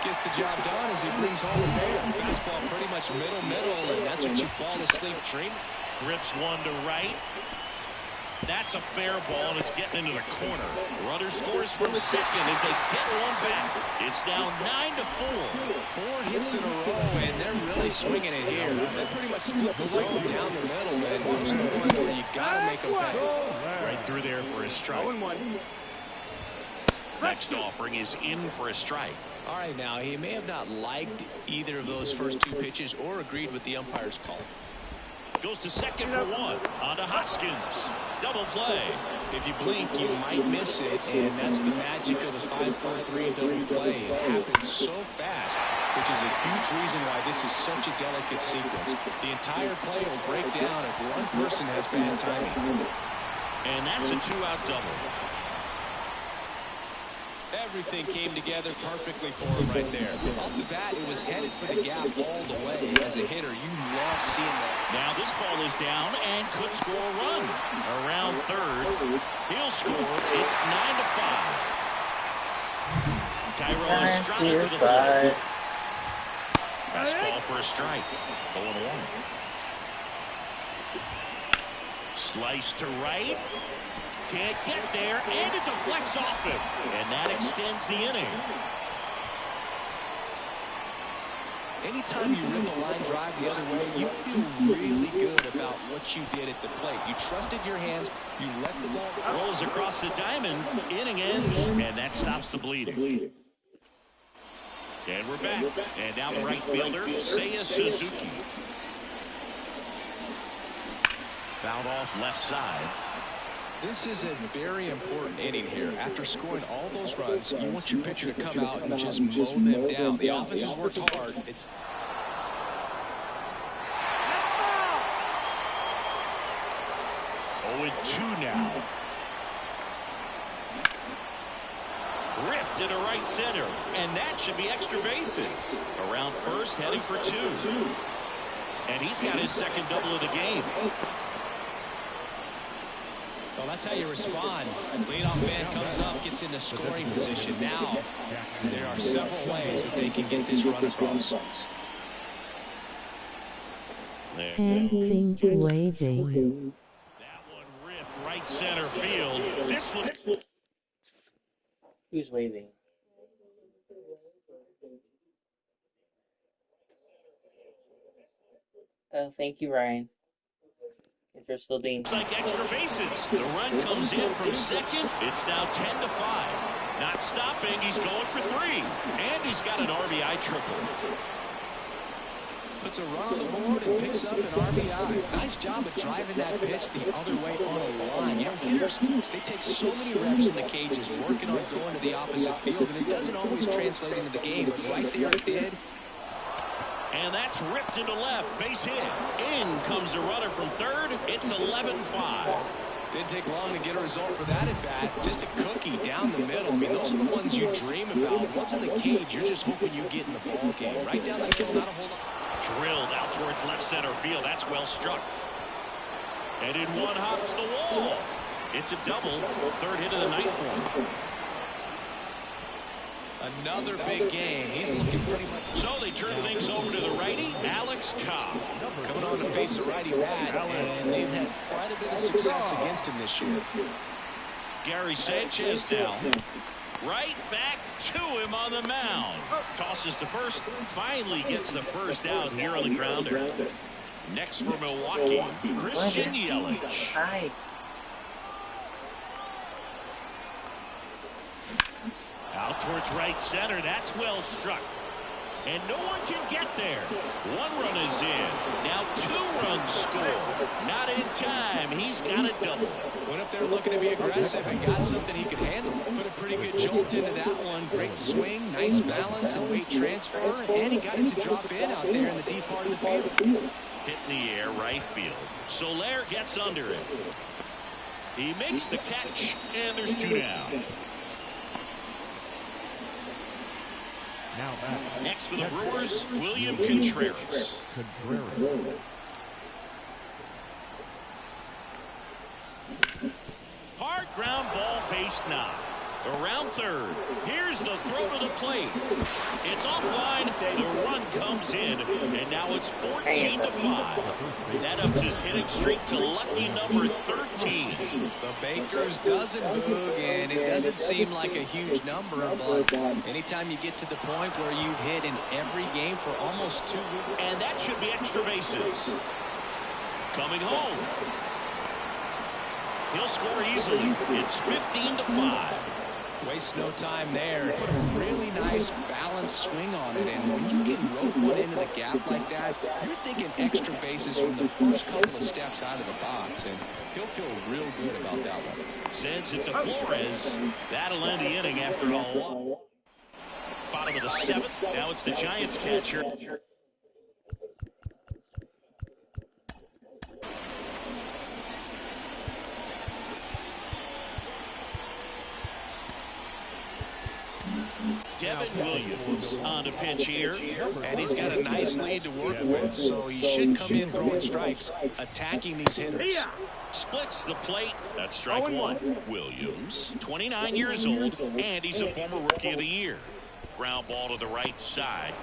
Gets the job done as he brings home a pair. Fastball pretty much middle, and that's what you fall asleep dreaming. Grips one to right. That's a fair ball, and it's getting into the corner. Runner scores from second as they get one back. It's now 9-4. 4 hits in a row, and they're really swinging it here. They pretty much split the zone down the middle, and those are the ones where you got to make them pay. Right through there for a strike. Next offering is in for a strike. All right, now, he may have not liked either of those first 2 pitches or agreed with the umpire's call. Goes to second for one. On to Hoskins. Double play. If you blink, you might miss it, and that's the magic of the 5-4-3 double play. It happens so fast, which is a huge reason why this is such a delicate sequence. The entire play will break down if one person has bad timing. And that's a 2-out double. Everything came together perfectly for him right there. Off the bat, it was headed for the gap all the way. As a hitter, you love seeing that. Now this ball is down and could score a run. Around third, he'll score. It's 9-5. Tyrell Estrada to the plate. Fastball for a strike. 0-1. Slice to right. Can't get there, and it deflects off it. And that extends the inning. Anytime you rip a line drive the other way, you feel really good about what you did at the plate. You trusted your hands. You let the ball go. Rolls across the diamond. Inning ends, and that stops the bleeding. And we're back. And now the right fielder, Seiya Suzuki. Fouled off left side. This is a very important inning here. After scoring all those runs, you want your pitcher to come out and just mow them down. The offense has worked hard. 0-2 now. Ripped into right center, and that should be extra bases. Around first, heading for 2. And he's got his second double of the game. Well, that's how you respond. Leadoff man comes up, gets into scoring position. Now, there are several ways that they can get this run across. Handing waving. That one ripped right center field. This one. Who's waving? Oh, thank you, Ryan. If you're still being... It's like extra bases. The run comes in from second. It's now 10-5. Not stopping. He's going for 3. And he's got an RBI triple. Puts a run on the board and picks up an RBI. Nice job of driving that pitch the other way on a line. You know, hitters, they take so many reps in the cages working on going to the opposite field, and it doesn't always translate into the game. But right there it did. And that's ripped into left. Base hit. In comes the runner from third. It's 11-5. Didn't take long to get a result for that at bat. Just a cookie down the middle. I mean, those are the ones you dream about. Once in the cage, you're just hoping you get in the ball game. Right down the middle, not a whole lot. Drilled out towards left center field. That's well struck. And in one hops the wall. It's a double. Third hit of the night for him. Another big game. He's looking pretty much. So they turn things over to the righty, Alex Cobb. Coming on to face the righty bat, and they've had quite a bit of success against him this year. Gary Sanchez down. Right back to him on the mound. Tosses to first. Finally gets the first out here on the grounder. Next for Milwaukee, Christian Yelich. Hi. Out towards right center. That's well struck. And no one can get there. One run is in. Now 2 runs score. Not in time. He's got a double. Went up there looking to be aggressive and got something he could handle. Put a pretty good jolt into that one. Great swing, nice balance and weight transfer. And he got it to drop in out there in the deep part of the field. Hit in the air, right field. Soler gets under it. He makes the catch, and there's 2 down. Now back. Next for the Brewers, William Contreras. Contreras. Hard ground ball, base knock. Around third. Here's the throw to the plate. It's offline. The run comes in, and now it's 14-5. That ups his hitting streak to lucky number 13. The Baker's dozen, Boog, and it doesn't seem like a huge number, but anytime you get to the point where you've hit in every game for almost 2 weeks. And that should be extra bases. Coming home. He'll score easily. It's 15-5. Wastes no time there. Put a really nice balanced swing on it, and when you can rope one into the gap like that, you're thinking extra bases from the first couple of steps out of the box, and he'll feel real good about that one. Sends it to Flores. That'll end the inning after all. Bottom of the 7th. Now it's the Giants catcher. Devin Williams on a pinch here. And he's got a nice lead to work with, so he should come in throwing strikes, attacking these hitters. Splits the plate. That's strike 1. Williams, 29 years old, and he's a former Rookie of the Year. Ground ball to the right side.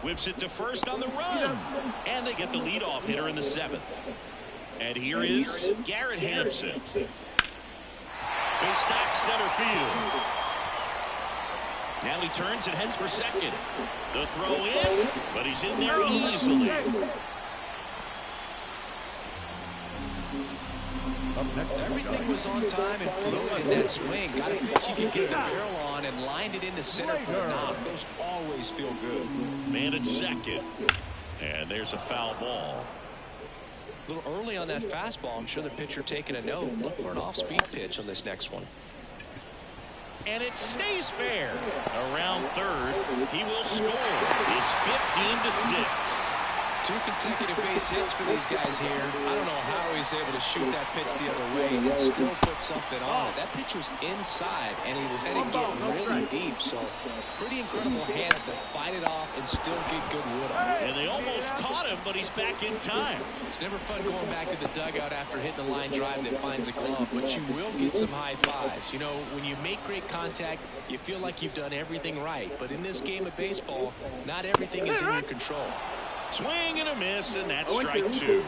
Whips it to first on the run. And they get the leadoff hitter in the 7th. And here is Garrett Hampson. Big stack center field. Now he turns and heads for second. The throw in, but he's in there easily. Everything was on time and fluid in that swing. Got a pitch you could get the barrel on and lined it into center for the knock. Those always feel good. Man at second. And there's a foul ball. A little early on that fastball. I'm sure the pitcher taking a note. Look for an off-speed pitch on this next one. And it stays fair. Around third, he will score. It's 15-6. 2 consecutive base hits for these guys here. I don't know how he's able to shoot that pitch the other way and still put something on it. That pitch was inside, and he let it get really deep. So pretty incredible hands to fight it off and still get good wood on it. And they almost caught him, but he's back in time. It's never fun going back to the dugout after hitting a line drive that finds a glove, but you will get some high fives. You know, when you make great contact, you feel like you've done everything right. But in this game of baseball, not everything is in your control. Swing and a miss, and that's strike 2.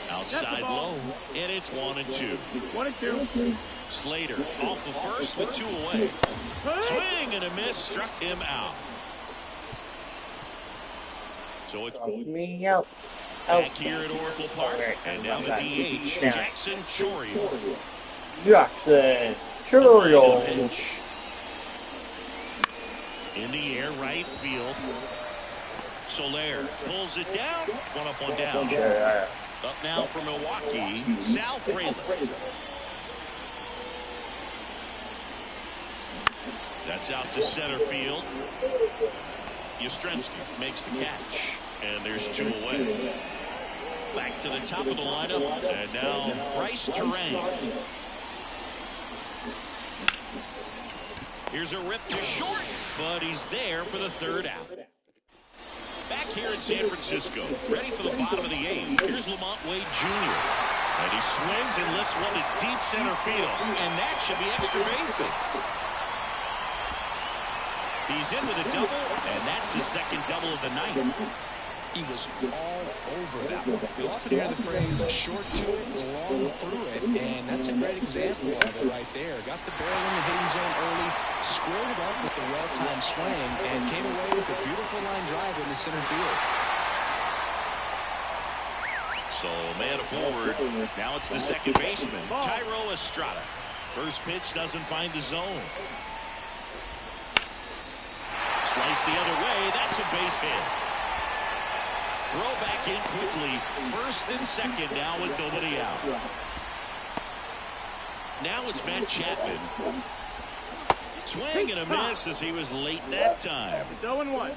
Outside low, and it's 1-2. 1-2. Slater off the first with 2 away. Swing and a miss, struck him out. So it's Me out. back here at Oracle Park, and now the DH, Jackson Chourio. Jackson Chourio. In the air, right field. Soler pulls it down. 1 up, 1 down. Up now for Milwaukee, Sal Frelick. That's out to center field. Yastrzemski makes the catch. And there's 2 away. Back to the top of the lineup. And now Bryce Terang. Here's a rip to short, but he's there for the 3rd out. Back here in San Francisco, ready for the bottom of the 8th. Here's Lamont Wade Jr. And he swings and lifts one to deep center field. And that should be extra bases. He's in with a double, and that's his 2nd double of the night. He was all over that one. You'll often hear the phrase short to it, long through it, and that's a great example of it right there. Got the barrel in the hitting zone early, squared it up with the well-timed swing, and came away with a beautiful line drive into center field. So man aboard. Now it's the 2nd baseman, Thairo Estrada. First pitch doesn't find the zone. Slice the other way. That's a base hit. Throw back in quickly. 1st and 2nd now with nobody out. Now it's Matt Chapman. Swing and a miss as he was late that time. It's 0-1.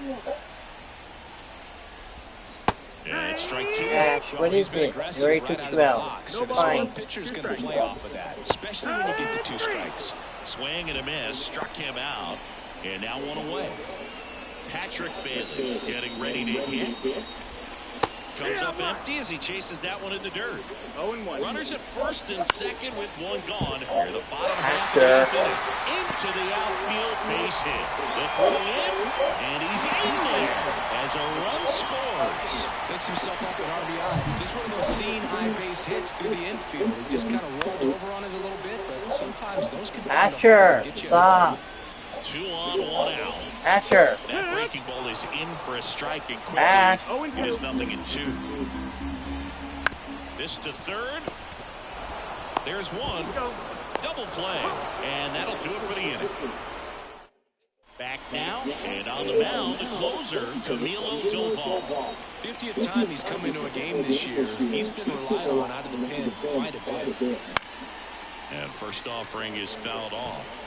And strike two. Ash, Well, what he's is been it? aggressive Ready right to out of chew the out. box, and a Fine. smart pitcher's going to play off of that, especially when you get to 2 strikes. Swing and a miss. Struck him out. And now 1 away. Patrick Bailey getting ready to hit. Comes up empty as he chases that one in the dirt. 0-1. Runners at first and second with 1 gone. Here the bottom half of Sure. the inning. Into the outfield base hit. The throw in, and he's in there as a run scores. Picks himself up at RBI. Just one of those seeing high base hits through the infield. He just kind of rolled over on it a little bit, but sometimes those can Asher, get you. stop. 2 on, 1 out. Asher. That breaking ball is in for a strike, and quickly Ash. it is 0-2. This to third. There's 1. Double play, and that'll do it for the inning. Back now, and on the mound, the closer, Camilo Doval. 50th time he's come into a game this year. He's been relied on out of the pen quite a bit. And first offering is fouled off.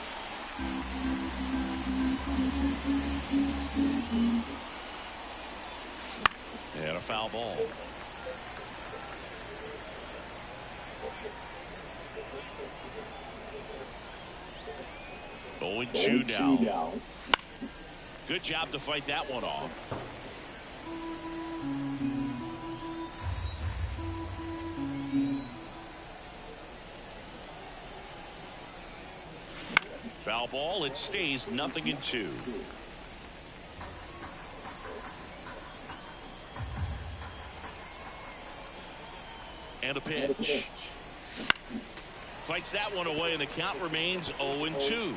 And a foul ball. Oh, and 2 now. Good job to fight that one off. Foul ball. It stays 0-2. And a pitch. Fights that one away, and the count remains 0-2.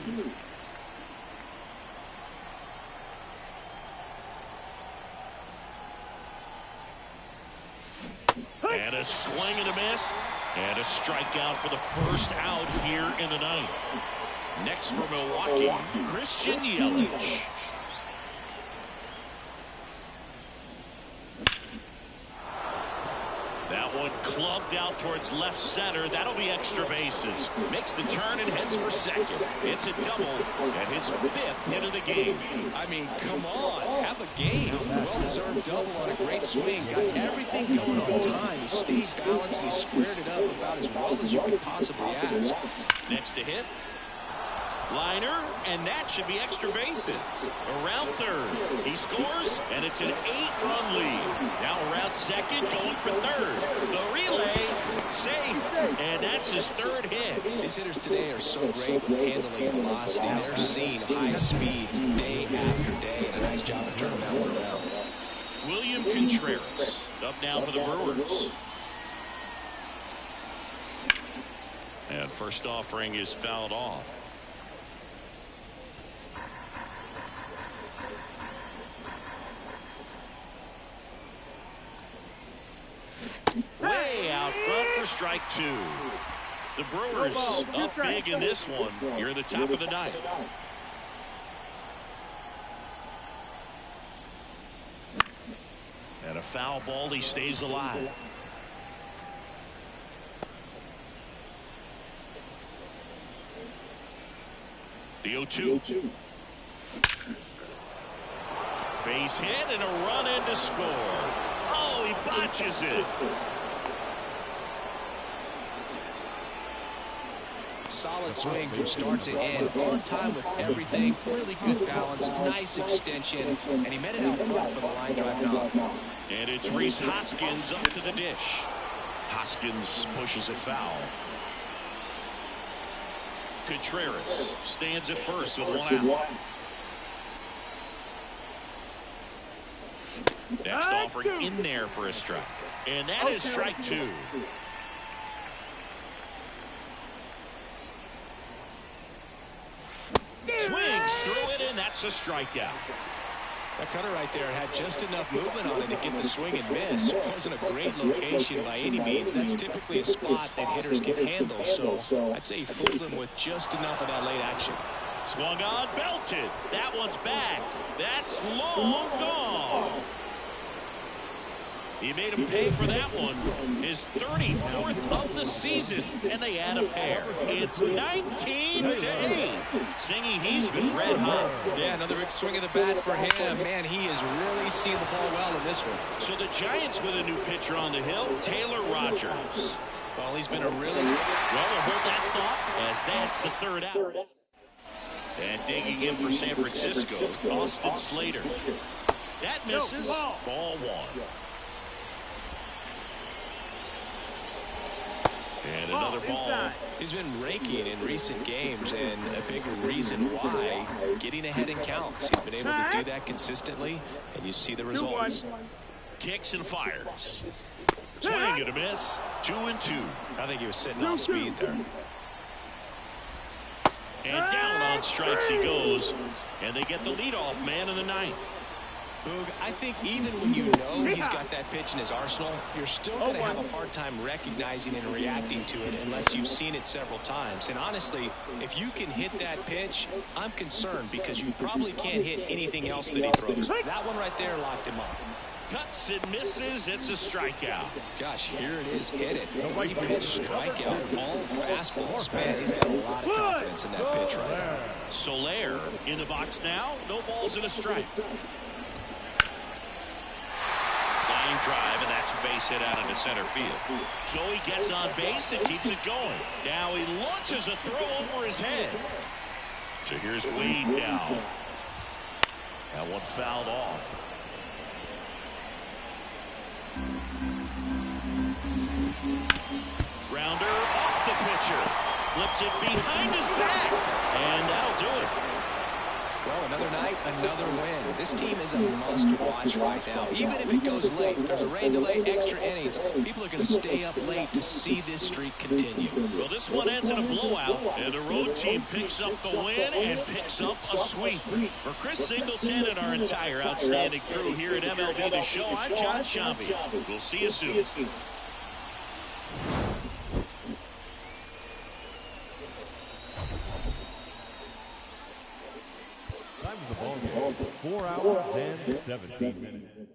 And a swing and a miss. And a strikeout for the first out here in the ninth. Next for Milwaukee, Christian Yelich. That one clubbed out towards left center. That'll be extra bases. Makes the turn and heads for second. It's a double and his 5th hit of the game. I mean, come on, have a game. Well-deserved double on a great swing. Got everything going on time. He stayed balanced and he squared it up about as well as you could possibly ask. Next to hit. Liner, and that should be extra bases. Around third. He scores, and it's an 8-run lead. Now around second, going for third. The relay, safe, and that's his 3rd hit. These hitters today are so great with handling velocity. They're seeing high speeds day after day, and a nice job of turning that one around. William Contreras up now for the Brewers. And first offering is fouled off. Way out front for strike 2. The Brewers up big in this one. Here at the top of the ninth. And a foul ball. He stays alive. The 0-2. Base hit and a run in to score. Oh, he botches it. Solid swing from start to end. On time with everything. Really good balance. Nice extension. And he met it out front for the line drive knock. And it's Rhys Hoskins up to the dish. Hoskins pushes it foul. Contreras stands at first with 1 out. Next offering in there for a strike. And that is strike 2. Swings through it, and that's a strikeout. That cutter right there had just enough movement on it to get the swing and miss. It wasn't a great location by any means. That's typically a spot that hitters can handle. So I'd say he fooled him with just enough of that late action. Swung on, belted. That one's back. That's long gone. He made him pay for that one. His 34th of the season, and they add a pair. It's 19-8. Singy, he's been red hot. Yeah, another big swing of the bat for him. Man, he is really seeing the ball well in this one. So the Giants with a new pitcher on the hill, Taylor Rogers. Well, he's been a really... Well, hold that thought as that's the third out. And digging in for San Francisco, Austin Slater. That misses. Ball one. And another ball. He's been raking in recent games, and a big reason why, getting ahead in counts. He's been able to do that consistently, and you see the results. Kicks and fires. Swing and a miss. 2-2. I think he was sitting off speed there. And down on strikes he goes. And they get the leadoff man in the ninth. Boog, I think even when you know he's got that pitch in his arsenal, you're still going to have a hard time recognizing and reacting to it unless you've seen it several times. And honestly, if you can hit that pitch, I'm concerned because you probably can't hit anything else that he throws. That one right there locked him up. Cuts and misses. It's a strikeout. Gosh, here it is. Hit it. 3-pitch strikeout. All fastballs. Man, he's got a lot of confidence in that pitch right now. Soler in the box now. No balls and a strike. Line drive, and that's a base hit out into center field. So he gets on base and keeps it going. Now he launches a throw over his head. So here's Wade now. That one fouled off. Grounder off the pitcher. Flips it behind his back. And that'll do it. Well, another night, another win. This team is a must-watch right now. Even if it goes late, there's a rain delay, extra innings. People are going to stay up late to see this streak continue. Well, this one ends in a blowout, and the road team picks up the win and picks up a sweep. For Chris Singleton and our entire outstanding crew here at MLB The Show, I'm John Sciambi. We'll see you soon. Time of the ball game, 4 hours and 17 minutes.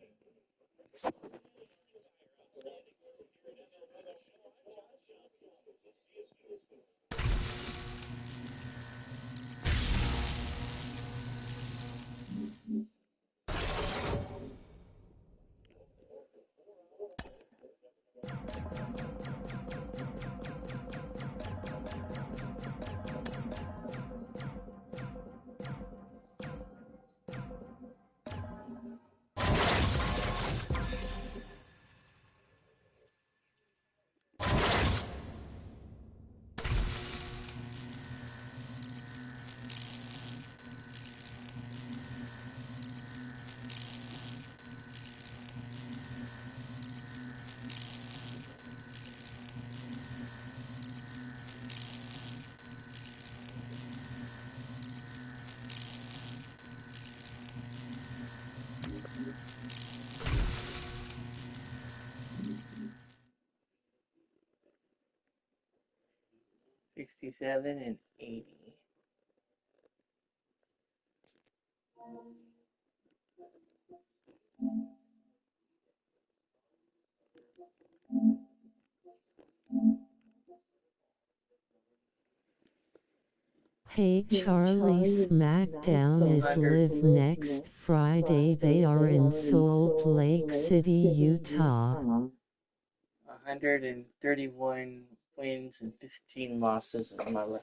$67 and $80. Hey Charlie, SmackDown is live next Friday. They are in Salt Lake City, Utah. 131 wins and 15 losses on my record.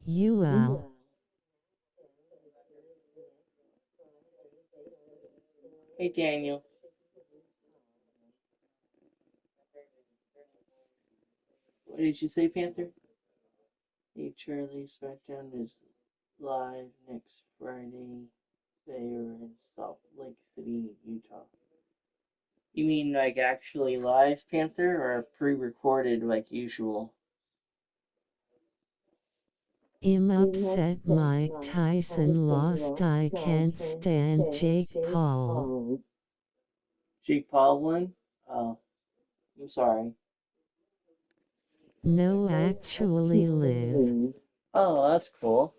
You out. Hey Daniel. What did you say, Panther? Hey Charlie, SmackDown is live next Friday. They are in Salt Lake City, Utah. You mean like actually live, Panther, or pre-recorded like usual? I'm upset Mike Tyson lost. I can't stand Jake Paul. Jake Paul won? Oh, I'm sorry. No, actually live. Oh, that's cool.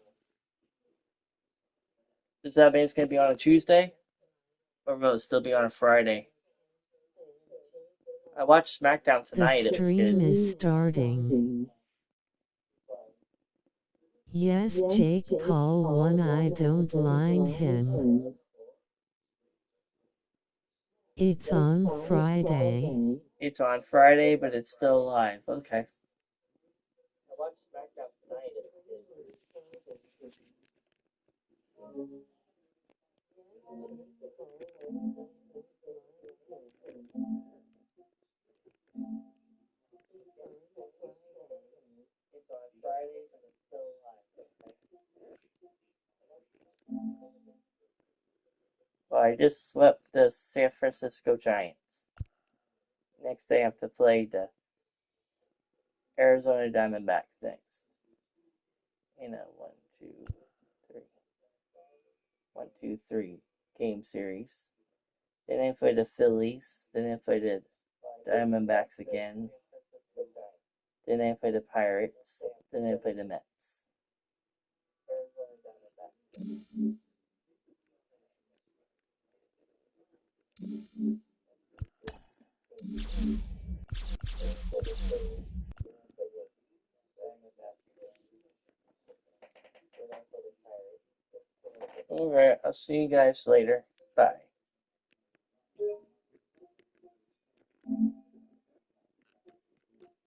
Does that mean it's going to be on a Tuesday? Or will it still be on a Friday? I watched SmackDown The tonight. It was stream good. is starting. Yes, Jake Paul won. I don't line him. It's on Friday. It's on Friday, but it's still live. Okay. I watched SmackDown tonight. It was good. It's on Friday, but it's still live. Well, I just swept the San Francisco Giants. Next, they have to play the Arizona Diamondbacks next. In a 1-2-3 game series. Then they play the Phillies. Then they play the Diamondbacks again. Then they play the Pirates. Then they play the Mets. Alright, I'll see you guys later. Bye.